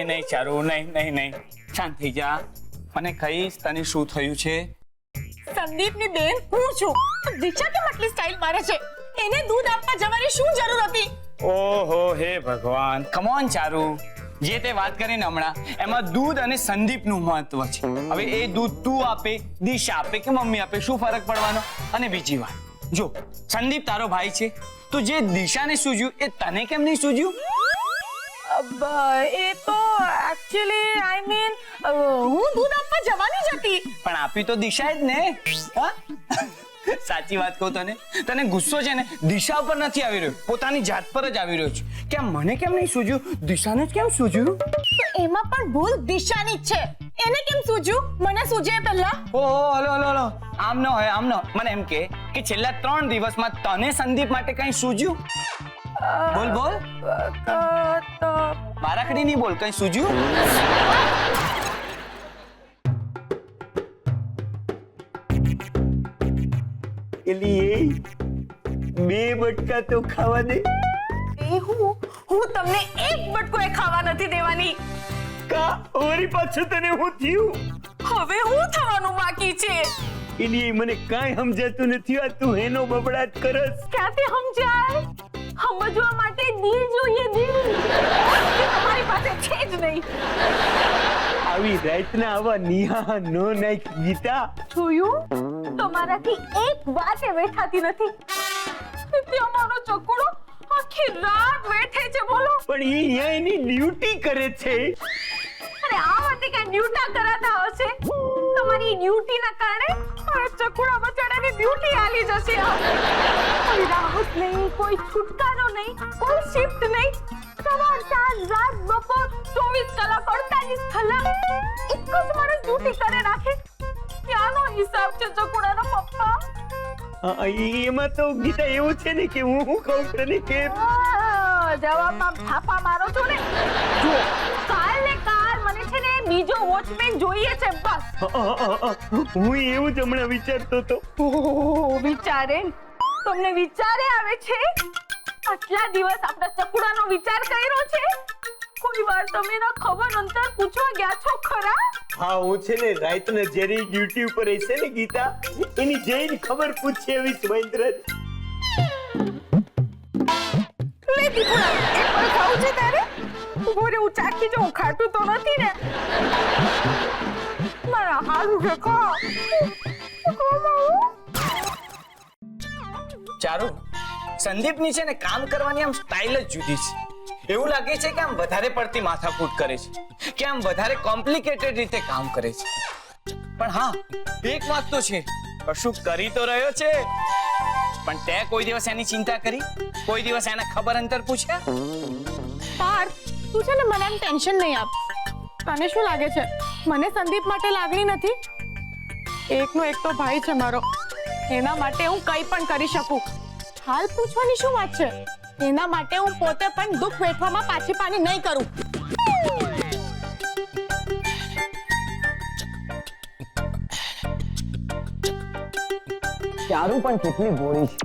નહીં ચારુ, નહીં શાંત થઈ જા. મને કહીશ તને શું થયું છે? સંદીપની બેન હું છું. દિશા કેમ આટલી સ્ટાઇલ મારે છે? એને દૂધ આપવા જવાની શું જરૂર હતી? ઓહો હે ભગવાન, કમ ઓન ચારુ. જે તે વાત કરીને હમણાં એમાં દૂધ અને સંદીપનું મહત્વ છે. હવે એ દૂધ તું આપે, દિશા આપે કે મમ્મી આપે, શું ફરક પડવાનો? અને બીજી વાત, જો સંદીપ તારો ભાઈ છે તો જે દિશાને સૂઝ્યું એ તને કેમ નહીં સૂઝ્યું? એ તો એક્ચ્યુઅલી આઈ મીન હું દૂધ આપવા જવાની જ હતી. પણ આપી તો દિશાએ જ ને. હા સાચી વાત કહું તને ગુસ્સો છે ને દિશા ઉપર નથી આવી રહ્યો, પોતાની જાત પર જ આવી રહ્યો છે કે મને કેમ નહીં સૂઝ્યું, દિશાને જ કેમ સૂઝ્યું? તો એમાં પણ ભૂલ દિશાની જ છે. એને કેમ સૂઝ્યું? મને સૂઝે પહેલા. ઓહો હલો આમ ન હોય, આમ ન. મને એમ કે છેલ્લા 3 દિવસમાં તને સંદીપ માટે કઈ સૂઝ્યું? બોલ મારાખડી નહીં બોલ, કઈ સૂઝ્યું? એલી બે બટકા તો ખાવા દે. હું તમને એક બટકો એ ખાવા નથી દેવાની. કા ઓરી પાછું તને હું થયું? હવે હું થવાનું બાકી છે. એલી મને કાઈ સમજાતું નથી. આ તું એનો બબડાટ કરસ. ક્યાંથી સમજાય? સમજવા માટે દિલ જોઈએ, દિલ. તમારી પાસે છે જ નહીં. આવી રાતના આવા નિહા નો નાખ ગીતા. જોયું? તમારાથી એક વાત એ વેઠાતી નથી. અમારો ચકુડો આખી રાત વેઠે છે, બોલો. પણ એ અહીંયા એની ડ્યુટી કરે છે. અરે આ વાતે કઈ ડ્યુટા કરાતા હશે? તમારી ડ્યુટીના કારણે આ ચકુડા બચાડાની ડ્યુટી આલી જશે. કોઈ રાહત નહીં, કોઈ છુટકારો નહીં, કોઈ શિફ્ટ નહીં. સવાર સાંજ રાત બપોર 24 કલાક 48 કલાક એક જ માણસ ડ્યુટી કરે રાખે. ક્યાંનો હિસાબ છે ચકુડાનો પપ્પા? એમાં તો ગીતા એવું છે ને કે હું કહું તને કે જવાબમાં થાપા મારો છો ને. જો કાલ ને કાલ મને છે ને બીજો વોચમેન જોઈએ છે, બસ. હું એવું જ હમણાં વિચારતો હતો. વિચારે? તમને વિચારે આવે છે? આટલા દિવસ આપણા ચકુડાનો વિચાર કર્યો છે? કોઈ વાર તમે એના ખબર અંતર પૂછવા ગયા છો ખરા? હા, હું છે ને રાતના જ્યારે ડ્યુટી ઉપર હશે ને ગીતા, એની જઈને ખબર પૂછી આવીશ મહેન્દ્ર. લે દીકરા, એક વાર ખાવું છે તારે? ઉભો રે, હું ચાખી જાઉં. ખાટું તો નથી ને? મારા હારું છે, ખા. ચારુ, સંદીપની છે ને કામ કરવાની આમ સ્ટાઇલ જ જુદી છે. એવું લાગે છે કે આમ વધારે પડતી માથાકૂટ કરે છે, કે આમ વધારે કોમ્પ્લિકેટેડ રીતે કામ કરે છે. પણ હા, એક વાત તો છે, કશું કરી તો રહ્યો છે. પણ તે કોઈ દિવસ એની ચિંતા કરી? કોઈ દિવસ એના ખબર અંતર પૂછ્યા? પાર્થ, તું છે ને મને આમ ટેન્શન નહીં આપ. તને શું લાગે છે મને સંદીપ માટે લાગણી નથી? એકનો એક તો ભાઈ છે મારો, એના માટે હું કંઈ પણ કરી શકું. હાલ પૂછવાની શું વાત છે? એના માટે હું પોતે પણ દુઃખ વેઠવામાં પાછી પાની નહીં કરું. ચારું પણ કેટલી ભોળી છે.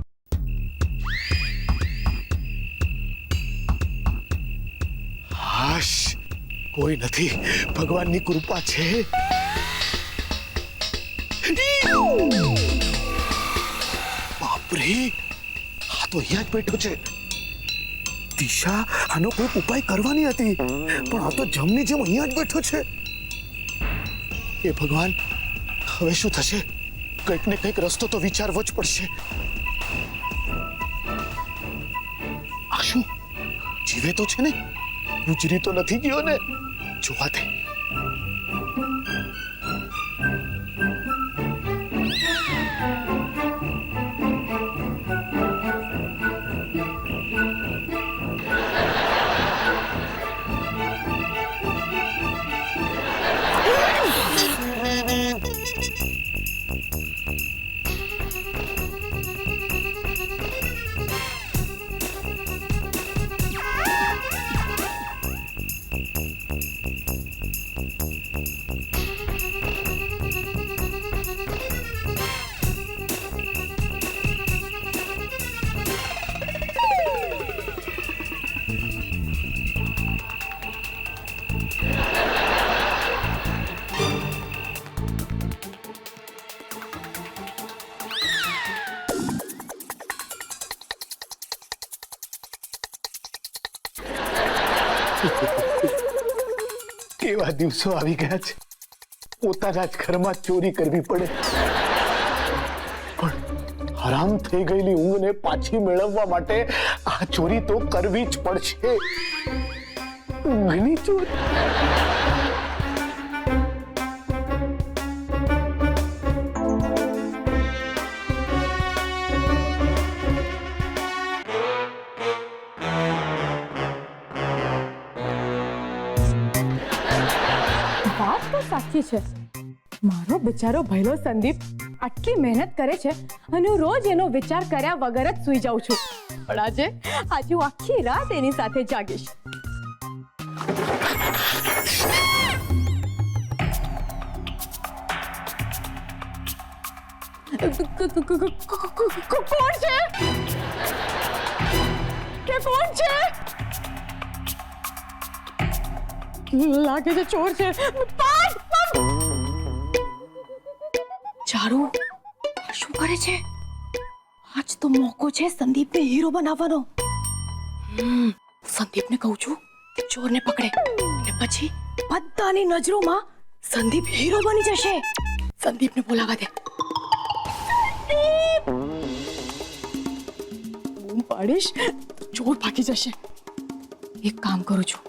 હાશ, કોઈ નથી, ભગવાનની કૃપા છે. બાપરે, આ તો અહીંયા જ બેઠો છે. દિશા આનો કોઈ ઉપાય કરવાની હતી, પણ આ તો જમની જેમ અહીંયા જ બેઠો છે. એ ભગવાન, હવે શું થશે? કંઈક ને કંઈક રસ્તો તો વિચારવો જ પડશે. આ શું જીવે તો છે ને? ગુજરી તો નથી ગયો ને? જોવા દે. કેવા દિવસો આવી ગયા છે, પોતાના જ ઘરમાં ચોરી કરવી પડે. પણ હરામ થઈ ગયેલી ઊંઘને પાછી મેળવવા માટે આ ચોરી તો કરવી જ પડશે. ઊંઘની ચોરી. વાત તો સાચી છે. મારો બિચારો ભૈલો સંદીપ આટલી મહેનત કરે છે અને હું રોજ એનો વિચાર કર્યા વગર જ સૂઈ જાઉં છું. પણ આજે હું આખી રાત એની સાથે જાગીશ. કોણ છે? કે કોણ છે? લાગે છે ચોર છે. ચારુ, શું કરે છે? આજ તો મોકો છે સંદીપને હીરો બનાવવાનો. સંદીપને કહું છું ચોરને પકડે, અને પછી બધાની નજરોમાં સંદીપ હીરો બની જશે. સંદીપને બોલાવા દે. બૂમ પાડીશ તો ચોર ભાગી જશે. એક કામ કરું છું,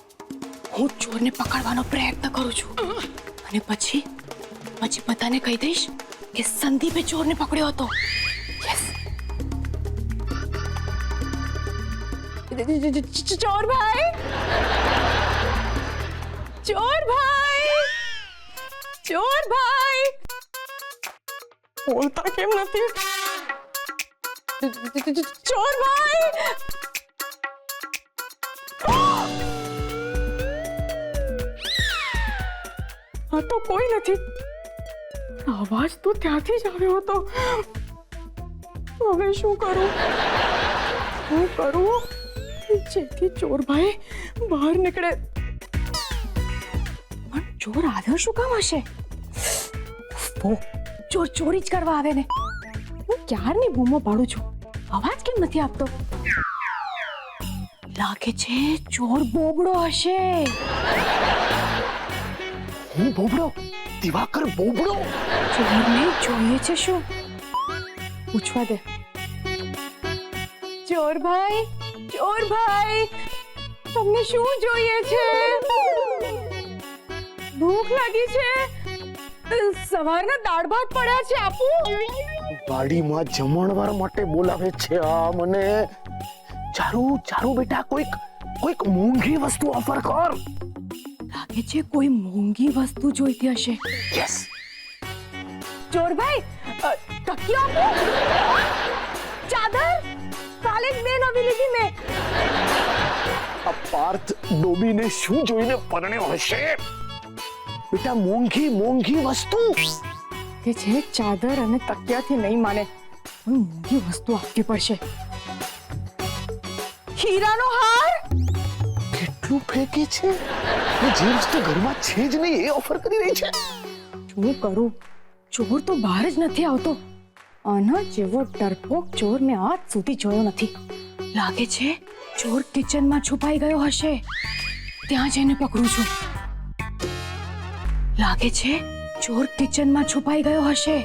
હું ચોરને પકડવાનો પ્રયત્ન કરું છું, અને પછી બધાને કહી દઈશ કે સંદીપે ચોરને પકડ્યો હતો. યસ. ચોર ભાઈ, ચોર ભાઈ, ચોર ભાઈ, બોલતા કેમ નથી? ચોર ભાઈ. આ તો કોઈ નથી. અવાજ તો ત્યાંથી જ આવ્યો હતો. હવે શું કરું જેથી ચોરભાઈ બહાર નીકળે? પણ ચોર આવ્યો શું કામ હશે? ચોર ચોરી જ કરવા આવે ને. હું ક્યારની બૂમો પાડું છું, અવાજ કેમ નથી આપતો? લાગે છે ચોર બોબડો હશે. હું બોબડો? દિવાકર બોબડો? ચોરને જોઈએ છે શું? પૂછવા દે. ચોર ભાઈ, ચોર ભાઈ, તમને શું જોઈએ છે? ભૂખ લાગી છે? સવારના દાળ ભાત પડ્યા છે, આપું? વાડીમાં જમણવાર માટે બોલાવે છે આ મને. ચારુ બેટા, કોઈક મોંઘી વસ્તુ ઓફર કર. લાગે છે કોઈ મોંઘી વસ્તુ જોઈતી હશે. યસ. ચોરભાઈ, તકિયો આપો. ચાદર કાલે જ મેં નવી લીધી મેં. આ પાર્થ ડોબીને શું જોઈને પરણ્યો હશે? બેટા, મોંઘી વસ્તુ કે છે ચાદર અને તકિયાથી નહીં માને, કોઈ મોંઘી વસ્તુ આપવી પડશે. હીરાનો હાર. કેટલું ફેંકે છે? જે વસ્તુ ઘરમાં છે જ નહીં એ ઓફર કરી રહી છે. શું કરું? ચોર તો બહાર જ નથી આવતો. આના જેવો ડરપોક ચોર મેં આજ સુધી જોયો નથી. લાગે છે ચોર કિચનમાં છુપાઈ ગયો હશે. ત્યાં જઈને પકડું છું. લાગે છે ચોર કિચનમાં છુપાઈ ગયો હશે.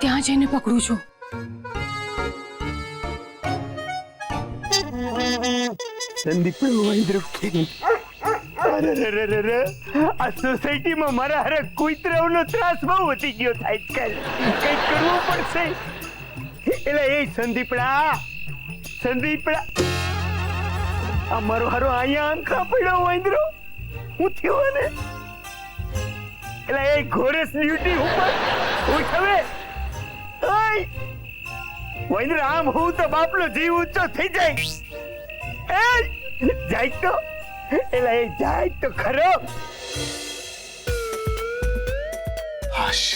ત્યાં જઈને પકડું છું. સંદીપ મહેન્દ્ર, અરે આ સોસાયટીમાં મારા હારે કુતરાઓનો ત્રાસ બહુ વધી ગયો થાય આજકાલ. કંઈક કરવું પડશે. એટલે એ સંદીપડા, આ મારો હારો અહીંયા આંખા પડ્યો મહેન્દ્ર. હું થયો ને એટલે એ ઘોરેસ ડ્યુટી ઉપર ઉઠ હવે. મહેન્દ્ર, આમ હું તો બાપનો જીવ ઊંચો થઈ જાય. જાય તો એટલે એ જાય તો ખરો. હાશ,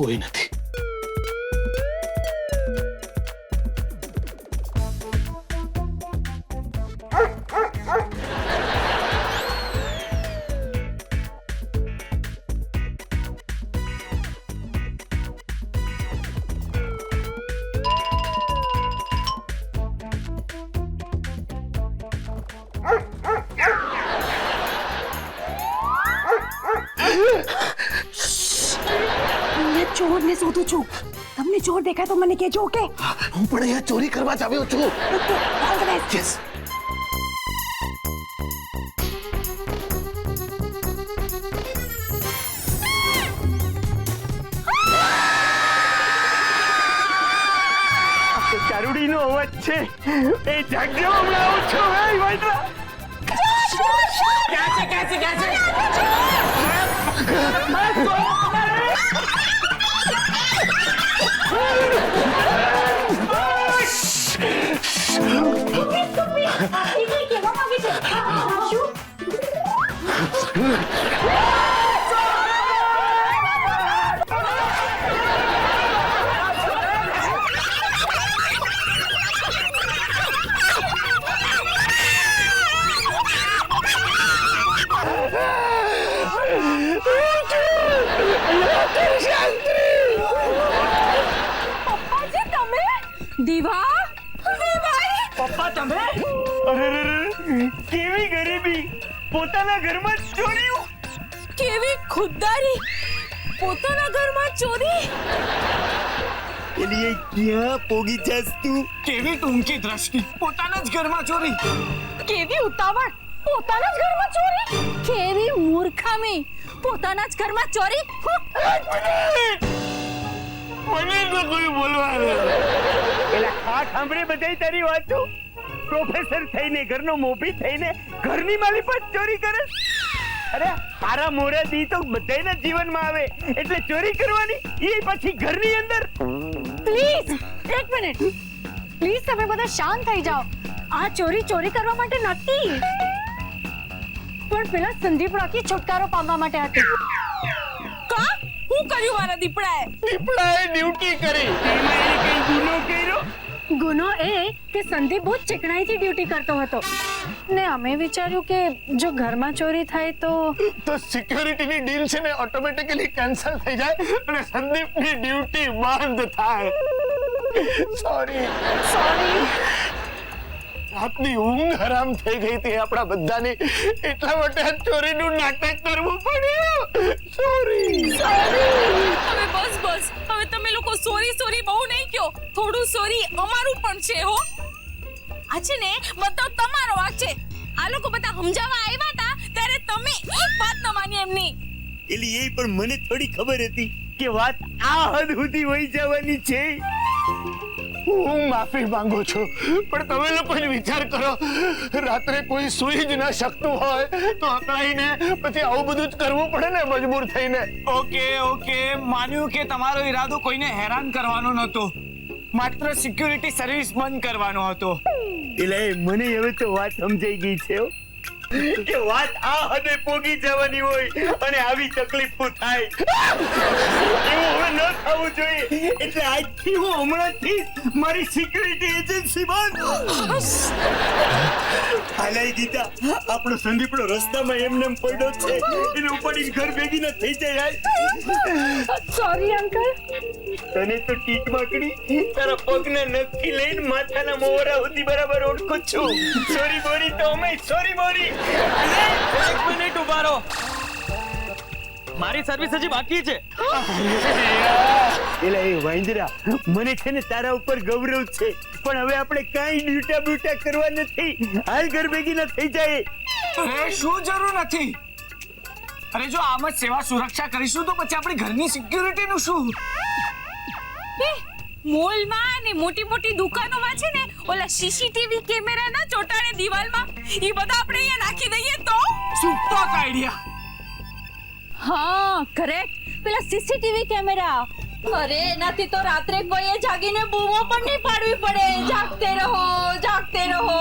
કોઈ નથી. મેં ચોરને શોધું છું. તમને ચોર દેખાય તો મને કહેજો, ઓકે? હું પણ અહીંયા ચોરી કરવા જ આવ્યો છું. યસ. ચારુડીનો અવાજ છે. એ જાગજો, હમણાં આવું છું. વાંદરા પપ્પા તમે? અરે કેવી ગરીબી! પોતાના ઘરમાં ચોરીઓ! કેવી ખુદદારી! પોતાના ઘરમાં ચોરી! એલી ક્યાં પોગી જાસ તું? કેવી ટૂંકી દ્રષ્ટિ! પોતાના જ ઘરમાં ચોરી! કેવી ઉતાવળ! પોતાના જ ઘરમાં ચોરી! કેવી મૂર્ખામી! પોતાના જ ઘરમાં ચોરી! મને તો કોઈ બોલવા દે. એલા ખાટ સાંભળે બધાય તારી વાતો. પ્રોફેસર થઈને, ઘરનો મોભી થઈને ઘરની માલી પર ચોરી કરે. અરે તારા મોરા દી તો બધાયના જીવનમાં આવે, એટલે ચોરી કરવાની એ પછી ઘરની અંદર. પ્લીઝ એક મિનિટ, પ્લીઝ તમે બધા શાંત થઈ જાઓ. આ ચોરી કરવા માટે નથી, પણ પેલા સંદીપ રોકી છુટકારો પામવા માટે હતી. કા હું કર્યું મારા દીપડાએ? દીપડાએ ડ્યુટી કરી, એમાં એને કઈ ગુનો કર્યો? ગુનો એ કે સંદીપ બહુ ચીકણાઈથી ડ્યુટી કરતો હતો ને અમે વિચાર્યું કે જો ઘરમાં ચોરી થાય તો સિક્યોરિટીની ડીલ છે ને ઓટોમેટિકલી કેન્સલ થઈ જાય અને સંદીપની ડ્યુટી બંધ થાય. સોરી. રાતની ઊંઘ હરામ થઈ ગઈ હતી આપણા બધાની, એટલા માટે આ ચોરીનું નાટક કરવું પડ્યું. સોરી. હવે બસ હવે તમે લોકો સોરી બહુ નહીં કહો. થોડું સોરી અમારું પણ છે હો. આ છે ને બધો તમારો વાંક છે. આ લોકો બધા સમજાવવા આવ્યા હતા ત્યારે તમે એક વાત ન માની એમની. એટલે એ પણ મને થોડી ખબર હતી કે વાત આ હદ સુધી વહી જવાની છે. હું માફી માંગુ છું, પણ તમે લોકો વિચાર કરો, રાત્રે કોઈ સુઈ જ ન શકતું હોય તો અકળાઈને પછી આવું બધું જ કરવું પડે ને, મજબૂર થઈને. ઓકે માન્યું કે તમારો ઈરાદો કોઈને હેરાન કરવાનો નહોતો, માત્ર સિક્યુરિટી સર્વિસ બંધ કરવાનો હતો. એટલે મને હવે તો વાત સમજાઈ ગઈ છે હો, કે વાત આ હદે પોગી જવાની હોય અને આવી તકલીફો થાય એવું હવે ન થવું જોઈએ. એટલે આજથી હું હમણાંથી મારી સિક્યુરિટી એજન્સી બંધ. હાલાઈ ગીતા, આપણો સંદીપડો રસ્તામાં એમને પડ્યો છે, એને ઉપાડીને ઘર ભેગી ન થઈ જાય. Sorry uncle. તને તો ટીટ માકડી તારા પગના નખથી લઈને માથાના મોવરા સુધી બરાબર ઓળખું છું. સોરી બોરી તો અમે સોરી બોરી. એક મિનિટ ઉભા રહો, મારી સર્વિસ હજી બાકી છે. એલા એ વાંદરા, મને છે ને તારા ઉપર ગૌરવ છે, પણ હવે આપણે કાંઈ ડ્યુટા બ્યુટા કરવા નથી. હાલ ઘર ભેગી ન થઈ જાય. અરે શું જરૂર નથી? અરે જો આમ જ સેવા સુરક્ષા કરીશું તો પછી આપણી ઘરની સિક્યુરિટી નું શું? મોલમાં અને મોટી મોટી દુકાનોમાં છે ને ઓલા સીસીટીવી કેમેરાના ચોટાડે દિવાલમાં ઈ બધા આપણે અહીંયા નાખી દઈએ તો સુપર આઈડિયા. હા કરેક્ટ, પેલા સીસીટીવી કેમેરા. અરે એનાથી તો રાત્રે કોઈએ જાગીને બૂમો પણ નહીં પાડવી પડે, જાગતે રહો.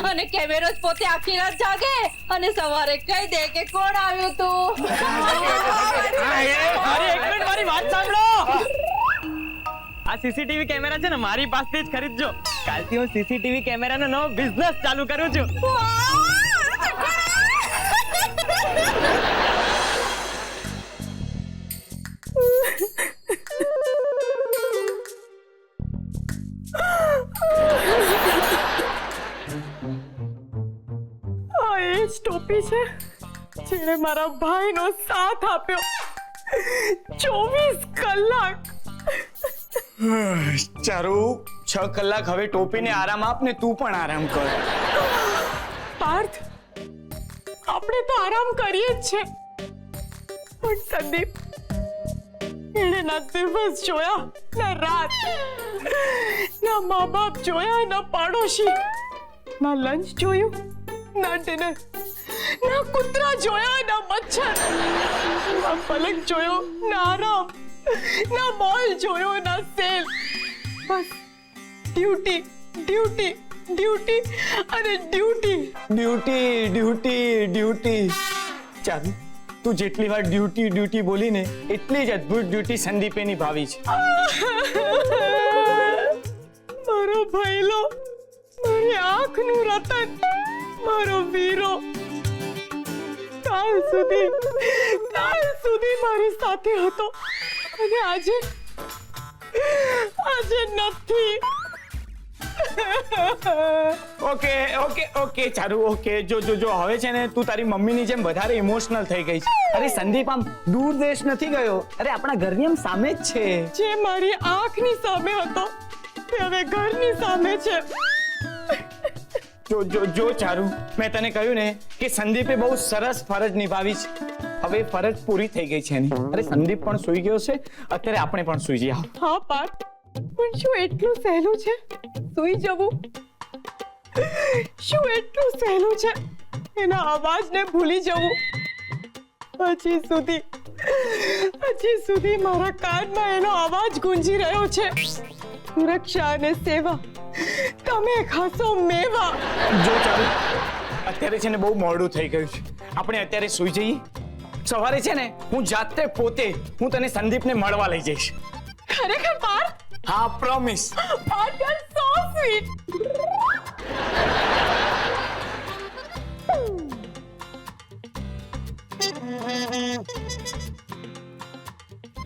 અને કેમેરો જ પોતે આખી રાત જાગે અને સવારે કહી દે કે કોણ આવ્યું તું. અરે એક મિનિટ, મારી વાત સાંભળો. આ સીસીટીવી કેમેરા છે ને મારી પાસેથી જ ખરીદજો. કાલથી હું સીસીટીવી કેમેરાનો નવો બિઝનેસ ચાલુ કરું છું. આ એ જ ટોપી છે જેણે મારા ભાઈનો સાથ આપ્યો 24 કલાક. ચારુ 6 કલાક હવે ટોપીને આરામ આપ ને તું પણ આરામ કર. પાર્થ, આપણે તો આરામ કરીએ જ છે, પણ સંદીપ, એણે ના દિવસ જોયા ના રાત, ના મા બાપ જોયા ના પાડોશી, ના લંચ જોયું ના ડિનર, ના કૂતરા જોયા ના મચ્છર, ના પલંગ જોયો ના આરામ, ના મોલ જોયો ના સેલ. બસ ડ્યુટી ડ્યુટી ડ્યુટી અને ડ્યુટી. ચારુ, તું જેટલી વાર ડ્યુટી બોલી ને એટલી જ અદ્ભુત ડ્યુટી સંદીપે નિભાવી છે. મારો ભૈલો, મારી આંખનું રતન, મારો વીરો, કાલ સુધી મારી સાથે હતો અને આજે નથી. Okay Charu, okay. જો હવે છે ને તું તારી મમ્મીની જેમ વધારે ઇમોશનલ થઈ ગઈ છે. અરે સંદીપ આમ દૂર દેશ નથી ગયો, અરે આપણા ઘરની આમ સામે જ છે. જે મારી આંખની સામે હતો તે હવે ઘરની સામે છે. જો ચારુ, મેં તને કહ્યું ને કે સંદીપે બહુ સરસ ફરજ નિભાવી છે. હવે ફરજ પૂરી થઈ ગઈ છે એની. અરે સંદીપ પણ સૂઈ ગયો છે, અત્યારે આપણે પણ સૂઈ જઈએ. હા પાર્થ, પણ શું એટલું સહેલું છે સૂઈ જવું? શું એટલું સહેલું છે એના અવાજને ભૂલી જવું? હજી સુધી મારા કાનમાં એનો અવાજ ગુંજી રહ્યો છે. સુરક્ષા અને સેવા, તમે ખાસો મેવા. જો ચારુ, અત્યારે છે ને બહુ મોડું થઈ ગયું છે, આપણે અત્યારે સૂઈ જઈએ. સવારે છે ને હું જાતે પોતે હું તને સંદીપને મળવા લઈ જઈશ. ખરેખર પાર્થ? હા, promise. Parth, you are so sweet.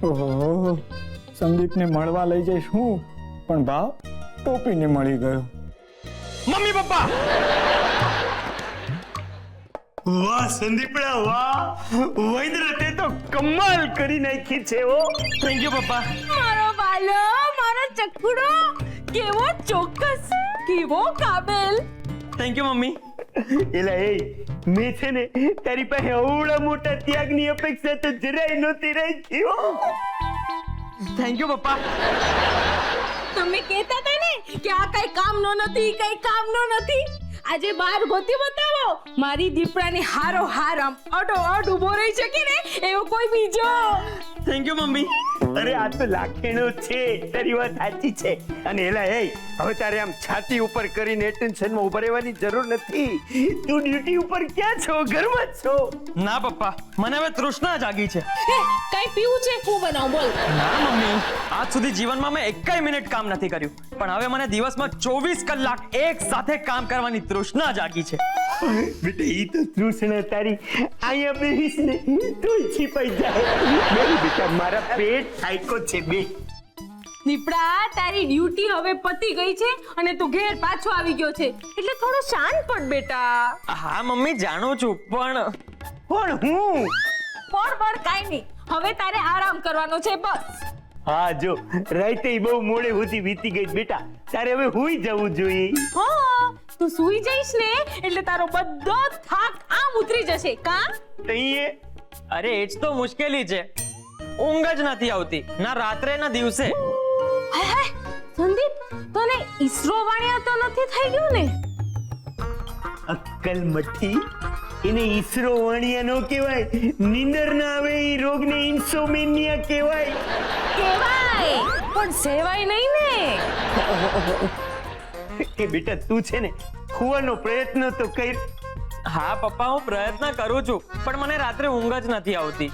ઓહો, સંદીપને મળવા લઈ જઈશ હું, પણ ભાવ ટોપીને મળી ગયો. Mummy papa! વાહ સંદીપડા વાહ, વૈદ્ર તે તો કમાલ કરી નાખી છે હો. થેન્ક યુ પપ્પા. મારો બાલો, મારો ચકુડો, કેવો ચોક્કસ, કેવો કાબેલ. Thank you mummy. એલા એ મેં છે ને તારી પાસે અવળા મોટા ત્યાગની અપેક્ષા તો જરાય નહોતી રાખી હો. થેન્ક યુ પપ્પા. તમે કહેતા હતા ને કે આ કઈ કામનો નથી, કઈ કામનો નથી. આજે બાર ગોતી બતાવો. મારી દીપડાની હારો હાર આમ અડો અડ ઉભો રહી શકે ને એવો કોઈ બીજો. Thank you mummy. અરે આ તો લાખેણો છે, તારી વાત સાચી છે. અને એલા એ હવે તારે આમ છાતી ઉપર કરીને ટેન્શનમાં ઉભા રહેવાની જરૂર નથી. તું ડ્યુટી ઉપર ક્યાં છો? ઘરમાં જ છો? ના પપ્પા, મને હવે તૃષ્ણા જાગી છે. કઈ પીવું છે? હું બનાવું બોલ. ના મમ્મી, આજ સુધી જીવનમાં મેં એકેય મિનિટ કામ નથી કર્યું, પણ હવે મને દિવસમાં 24 કલાક એક સાથે કામ કરવાની તૃષ્ણા જાગી છે. બેટા ઈ તો તૃષ્ણા તારી અહીંયા બેહીશ ને તોય છીપાઈ જાય. બેરી બેટા મારા પેટ થાયકો છે બે. દીપડા તારી ડ્યુટી હવે પતી ગઈ છે અને તું ઘેર પાછો આવી ગયો છે એટલે થોડો શાંત પડ બેટા. હા મમ્મી, જાણું છું, પણ હું પણ કાઈ નહીં, હવે તારે આરામ કરવાનો છે બસ. હા જો રાતે બહુ મોડે સુધી વીતી ગઈ બેટા, તારે હવે હુઈ જવું જોઈએ. હા તું સૂઈ જઈશ ને એટલે તારો બધો થાક આમ ઉતરી જશે કા. તઈએ અરે એ જ તો મુશ્કેલી છે, ઊંઘ જ નથી આવતી, ના રાત્રે ના દિવસે. હાય હાય સંદીપ, તને ઈસરો વાણિયા તો નથી થઈ ગયું ને? અક્કલ મઠી, એને ઈસરો વાણિયા નો કહેવાય. નીંદર ના આવે એ રોગને ઇન્સોમેનિયા કહેવાય. કેવાય પણ સેવાય નહીં ને. કે બેટા તું છે ને ખુવાનો પ્રયત્ન તો કર. હા પપ્પા, હું પ્રયત્ન કરું છું, પણ મને રાત્રે ઊંઘ જ નથી આવતી.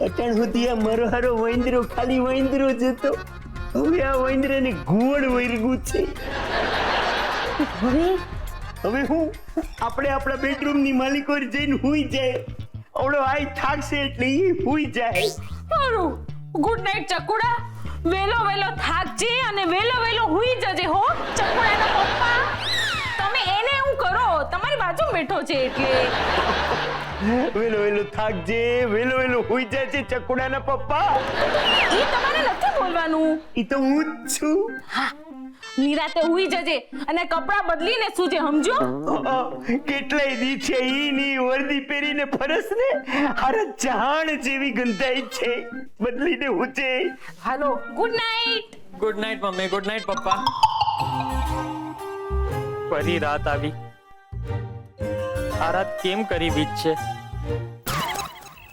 અટાણ સુધી આ મારો હારો વૈંદરો ખાલી વૈંદરો જ હતો, હવે આ વૈંદરાને ઘુવડ વૈરગું છે. હવે હું આપણે આપણા બેડરૂમ ની માલિકો જઈને હુઈ જાય. આવડો આઈ થાકશે એટલે ઈ હુઈ જાય. સારું, ગુડ નાઈટ ચકુડા. વેલો વેલો થાકજે અને વેલો વેલો હુઈ જજે હો ચકુડાના પપ્પા. તમે એને હું કરો, તમારી બાજુ બેઠો છે એટલે. વેલો વેલો થાકજે, વેલો વેલો હુઈ જાય છે ચકુડાના પપ્પા. ઈ તમારે નથી બોલવાનું. ઈ તો હું જ છું. હા, નિરાતે હુઈ જજે અને કપડા બદલીને સૂજે, સમજો? કેટલાય દી છે ઈ ની વર્દી પહેરીને ફરસ ને હારા જાણ જેવી ગંધાઈ છે, બદલીને હુજે. હાલો, good night. Good night mummy, good night papa. ફરી રાત આવી. આ રાત કેમ કરી બીત છે?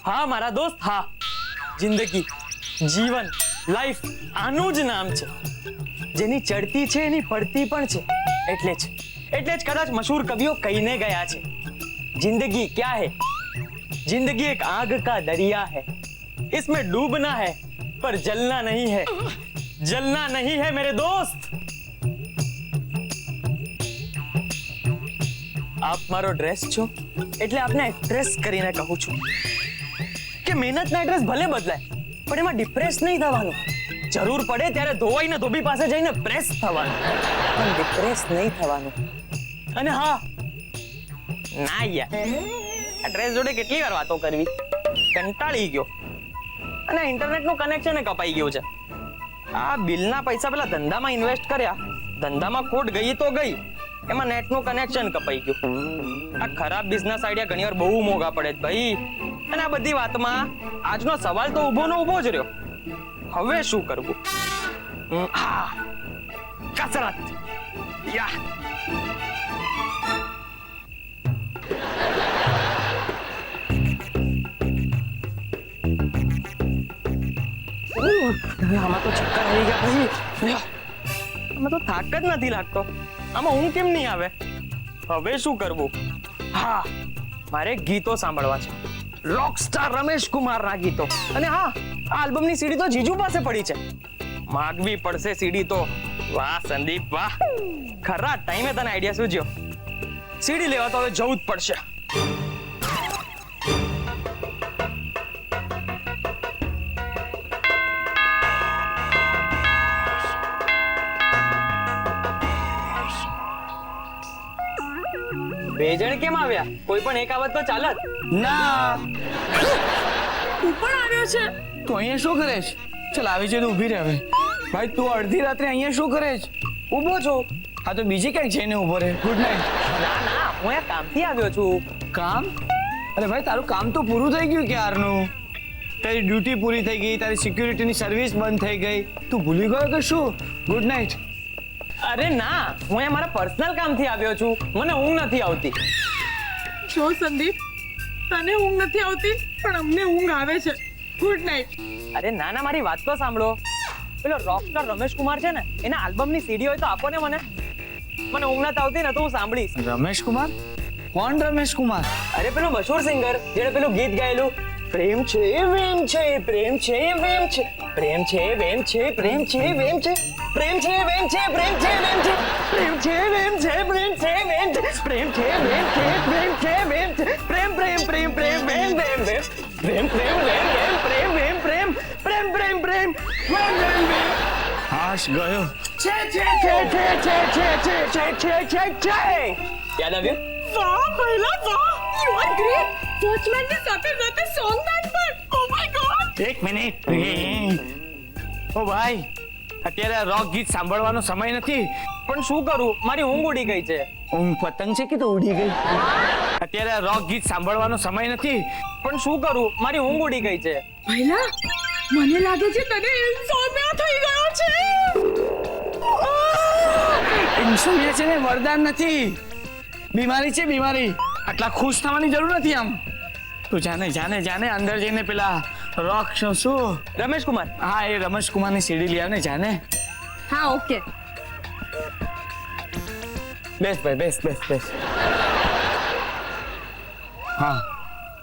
હા મારા દોસ્ત, હા, જિંદગી, જીવન, લાઈફ, આનું જ નામ છે. જેની ચડતી છે એની પડતી પણ છે. એટલે જ કદાચ મશહૂર કવિઓ કહીને ગયા છે, जिंदगी क्या है? जिंदगी एक आग का दरिया है, इसमें डूबना है पर जलना नहीं है, जलना नहीं है मेरे दोस्त. આપ મારો ડ્રેસ છો એટલે આપને એડ્રેસ કરીને કહું છું કે મહેનતના એડ્રેસ ભલે બદલાય પણ એમાં ડિપ્રેસ નહીં થવાનું. જરૂર પડે ત્યારે ધોવાઈને ધોબી પાસે જઈને પ્રેસ થવાનું, પણ ડિપ્રેસ નહીં થવાનું. અને હા, ના યાર, આ ડ્રેસ જોડે કેટલી વાર વાતો કરવી, કંટાળી ગયો. અને ઇન્ટરનેટનું કનેક્શન કપાઈ ગયું છે. આ બિલના પૈસા પેલા ધંધામાં ઇન્વેસ્ટ કર્યા, ધંધામાં ખોટ ગઈ તો ગઈ, એમાં નેટનું કનેક્શન કપાઈ ગયું. આ ખરાબ બિઝનેસ આઈડિયા ઘણીવાર બહુ મોંઘા પડે છે ભાઈ. અને આ બધી વાતમાં આજનો સવાલ તો ઊભો ને ઊભો જ રહ્યો, હવે શું કરવું? હા, કસરત. યા આમાં તો ચક્કર આવી ગયા ભાઈ. આમાં તો થાક જ નથી લાગતો, આમાં ઊંઘ કેમ નહીં આવે? હવે શું કરવું? હા, મારે ગીતો સાંભળવા છે, રોકસ્ટાર રમેશ કુમારના ગીતો. અને હા, આ આલ્બમની સીડી તો જીજુ પાસે પડી છે, માગવી પડશે સીડી તો. વાહ સંદીપ વાહ, ખરા ટાઈમે તને આઈડિયા સૂજ્યો. સીડી લેવા તો હવે જવું જ પડશે. બે જણ કેમ આવ્યા? કોઈ પણ એક આવત તો ચાલત. ના, તું પણ આવ્યો છે? તું અહીંયા શું કરે છે? ચાલ આવી જાય તો ઊભી રહે હવે. ભાઈ તું અડધી રાત્રે અહીંયા શું કરે છે? ઊભો છો? હા તો બીજી ક્યાંક જઈને ઊભો રહે. Good night. ના ના, હું અહીંયા કામથી આવ્યો છું. કામ? અરે ભાઈ તારું કામ તો પૂરું થઈ ગયું ક્યારનું. તારી ડ્યુટી પૂરી થઈ ગઈ, તારી સિક્યુરિટીની સર્વિસ બંધ થઈ ગઈ. તું ભૂલી ગયો કે શું? Good night. અરે ના, હું અહીંયા મારા પર્સનલ કામથી આવ્યો છું. મને ઊંઘ નથી આવતી. જો સંદીપ, તને ઊંઘ નથી આવતી પણ અમને ઊંઘ આવે છે. Good night. અરે ના ના, મારી વાત તો સાંભળો. પેલો રોકસ્ટાર રમેશ કુમાર છે ને, એના આલ્બમની સીડી હોય તો આપો ને મને. મને ઊંઘ નથી આવતી ને તો હું સાંભળીશ. રમેશ કુમાર? કોણ રમેશ કુમાર? અરે પેલો મશહૂર સિંગર જેણે પેલું ગીત ગાયેલું, પ્રેમ છે વેમ છે પ્રેમ છે વેમ છે પ્રેમ છે વેમ છે પ્રેમ છે વેમ છે પ્રેમ છે વેમ છે પ્રેમ છે વેમ છે પ્રેમ છે વેમ છે પ્રેમ છે વેમ છે પ્રેમ છે વેમ છે પ્રેમ છે વેમ છે પ્રેમ પ્રેમ પ્રેમ પ્રેમ વેમ વેમ વેમ પ્રેમ પ્રેમ વેમ વેમ પ્રેમ વેમ પ્રેમ પ્રેમ પ્રેમ પ્રેમ વેમ વેમ વેમ. હાશ ગયો. છે છે છે છે છે છે છે છે છે છે છે. યાદ આવ્યું? વાહ ભૈલા વાહ, યુ આર ગ્રેટ. વોચમેનની સાથે સાથે સોંગ બેન્ડ પણ. Oh my God. એક મિનિટ. ઓ ભાઈ, અત્યારે રોક ગીત સાંભળવાનો સમય નથી. પણ શું કરું, મારી ઊંઘ ઉડી ગઈ છે. ઊંઘ પતંગ છે કે તો ઉડી ગઈ? અત્યારે રોક ગીત સાંભળવાનો સમય નથી. પણ શું કરું, મારી ઊંઘ ઉડી ગઈ છે. ભૈલા, મને લાગે છે તને ઇન્સોમ્નિયા થઈ ગયો છે. ઇન્સોમ્નિયા છે ને વરદાન નથી, બીમારી છે બીમારી. આટલા ખુશ થવાની જરૂર નથી. આમ તું જાને જાને જાને અંદર જઈને પેલા રોક શું રમેશ કુમાર. હા, એ રમેશ કુમારની સીડી લઈ આવ ને. જાને. હા ઓકે. બેસ ભાઈ, બેસ બેસ બેસ. હા,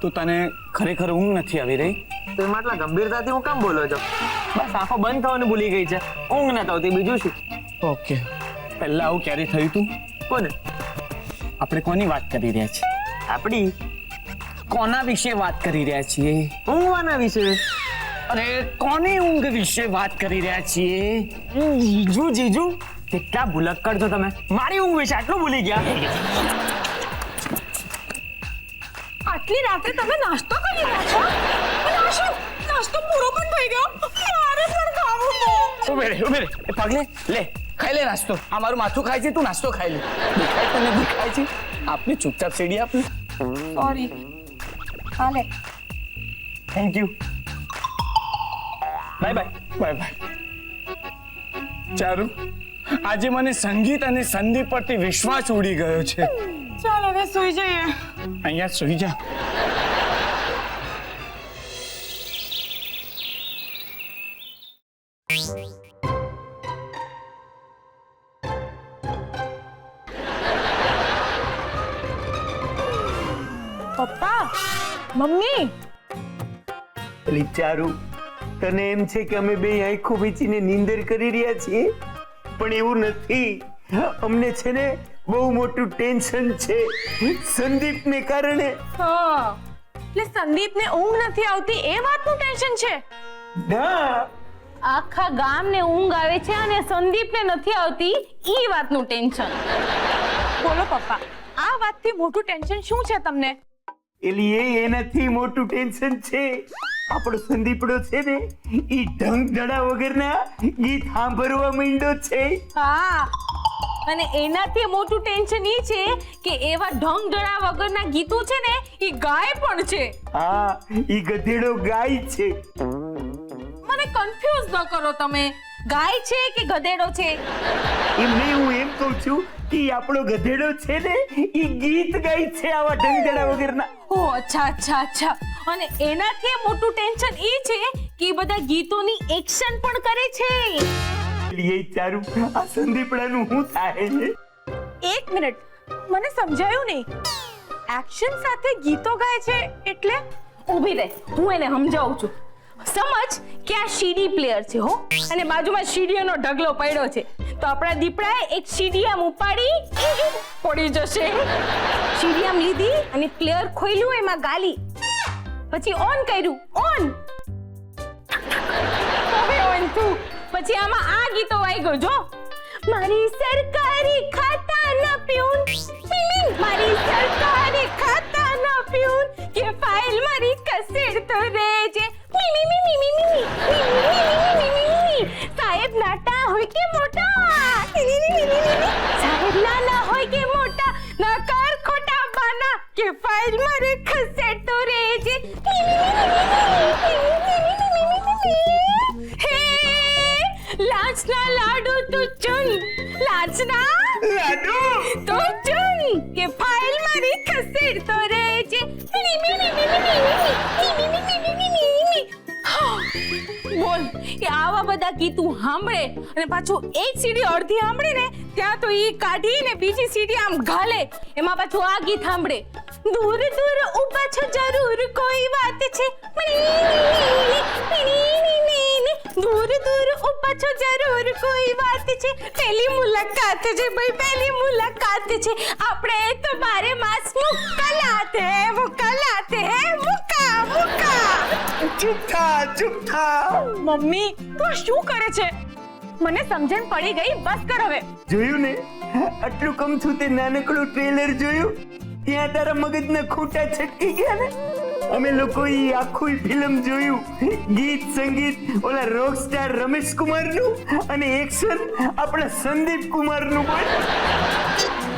તો તને ખરેખર ઊંઘ નથી આવી રહી? તો એમાં આટલા ગંભીરતાથી હું કામ બોલો છો? બસ આંખો બંધ થવાનું ભૂલી ગઈ છે. ઊંઘ નથી આવતી, બીજું શું? ઓકે. પહેલા આવું ક્યારે થયું તું? કોને? આપણે કોની વાત કરી રહ્યા છીએ? આપણી કોના વિશે વાત કરી રહ્યા છીએ? ઊંઘવાના વિશે. અરે કોની ઊંઘ વિશે વાત કરી રહ્યા છીએ? જીજુ જીજુ, કેટલા ભૂલક્કડ છો તમે. મારી ઊંઘ વિશે આટલું ભૂલી ગયા. આટલી રાતે તમે નાસ્તો કરી રહ્યા છો? અને આ શું? નાસ્તો પૂરો પણ થઈ ગયો. મારે પણ ખાવું છે. ઉભે રે એ પગલે લે, ખાઈ લે નાસ્તો. આ મારું માથું ખાય છે, તું નાસ્તો ખાઈ લે. દેખાય તને દેખાય છે? આપને ચૂપચાપ સીડી આપને. સોરી. હાલે. Thank you. Bye bye. Bye bye. Charu, આજે મને સંગીત અને સંદીપ પરથી વિશ્વાસ ઉડી ગયો છે. ચાલ હવે સૂઈ જઈએ. અહીંયા સુઈ જા. પપ્પા, મમ્મી. પેલી ચારુ, તને એમ છે કે અમે બે આંખો વીચીને નીંદર કરી રહ્યા છીએ, પણ એવું નથી. અમને છે ને બહુ મોટું ટેન્શન છે સંદીપને કારણે. હા, એટલે સંદીપને ઊંઘ નથી આવતી એ વાતનું ટેન્શન છે? ના, આખા ગામને ઊંઘ આવે છે અને સંદીપને નથી આવતી ઈ વાતનું ટેન્શન. બોલો પપ્પા, આ વાતથી મોટું ટેન્શન શું છે તમને? એલી એનાથી મોટું ટેન્શન છે આપણો સંદીપડો છે ને, ઈ ઢંગ ધડા વગરના ગીત સાંભળવા માંડ્યો છે. હા, અને એનાથી મોટું ટેન્શન ઈ છે કે એવા ઢંગ ધડા વગરના ગીતો છે ને ઈ ગાય પણ છે. હા, ઈ ગધેડો ગાય છે. મને કન્ફ્યુઝ ન કરો તમે. ગાય છે કે ગધેડો છે? એમને હું એમ કહું છું કે ઈ આપણો ગધેડો છે ને, ઈ ગીત ગાય છે આવા ઢંગ ધડા વગરના. ઓ અચ્છા અચ્છા અચ્છા. અને એનાથી મોટું ટેન્શન ઈ છે કે ઈ બધા ગીતોની એક્શન પણ કરે છે. એ ચારું, આ સંદીપડાનું શું થાય છે? એક મિનિટ, મને સમજાયું નહીં. એક્શન સાથે ગીતો ગાય છે એટલે? ઊભી રહે, હું એને સમજાવું છું. સમજ કે આ સીડી પ્લેયર છે હો, અને બાજુમાં સીડીઓનો ઢગલો પડ્યો છે. તો આપણા દીપડાએ એક સીડી આમ ઉપાડી પડી જશે. સીડી આમ લીધી અને પ્લેયર ખોલ્યું, એમાં ગાલી, પછી ઓન કર્યું, ઓન. હવે ઓન થયું, પછી આમાં આ ગીતો વાગ્યો જો. મારી સરકારી ખાતાના પ્યુન, મારી સરકારી ખાતાના પ્યુન, કે ફાઇલ મારી કસેડતો રહેજે. સાહેબ નાટા હોય કે મોટા, સાહેબ નાના હોય કે મોટા, નકર ખોટા ના લાડુ તો ચુન કે ફાઇલ મારી ખસેડતો રહે છે બોલ કે આવા બધા ગીતું સાંભળે અને પાછું એક સીડી અડધી સાંભળે ને ત્યાં તો ઈ કાઢીને બીજી સીડી આમ ઘાલે એમાં પાછું આ ગીત સાંભળે દૂર દૂર ઊભા છો જરૂર કોઈ વાત છે દૂર દૂર ઊભા છો જરૂર કોઈ વાત છે પહેલી મુલાકાત છે ભાઈ પહેલી મુલાકાત છે આપણે તમારે માસ મુક્કાલાતે મુક્કા ચૂપ થા મમ્મી તું શું કરે છે મને સમજણ પડી ગઈ બસ કર હવે જોયું ને આટલું કમ છું તે નાનકડું ટ્રેલર જોયું ત્યાં તારા મગજના ખોટા છટકી ગયા ને અમે લોકો ઈ આખું ફિલ્મ જોયું ગીત સંગીત ઓલા રોક સ્ટાર રમેશ કુમાર નું અને એક્શન આપણા સંદીપ કુમાર નું પણ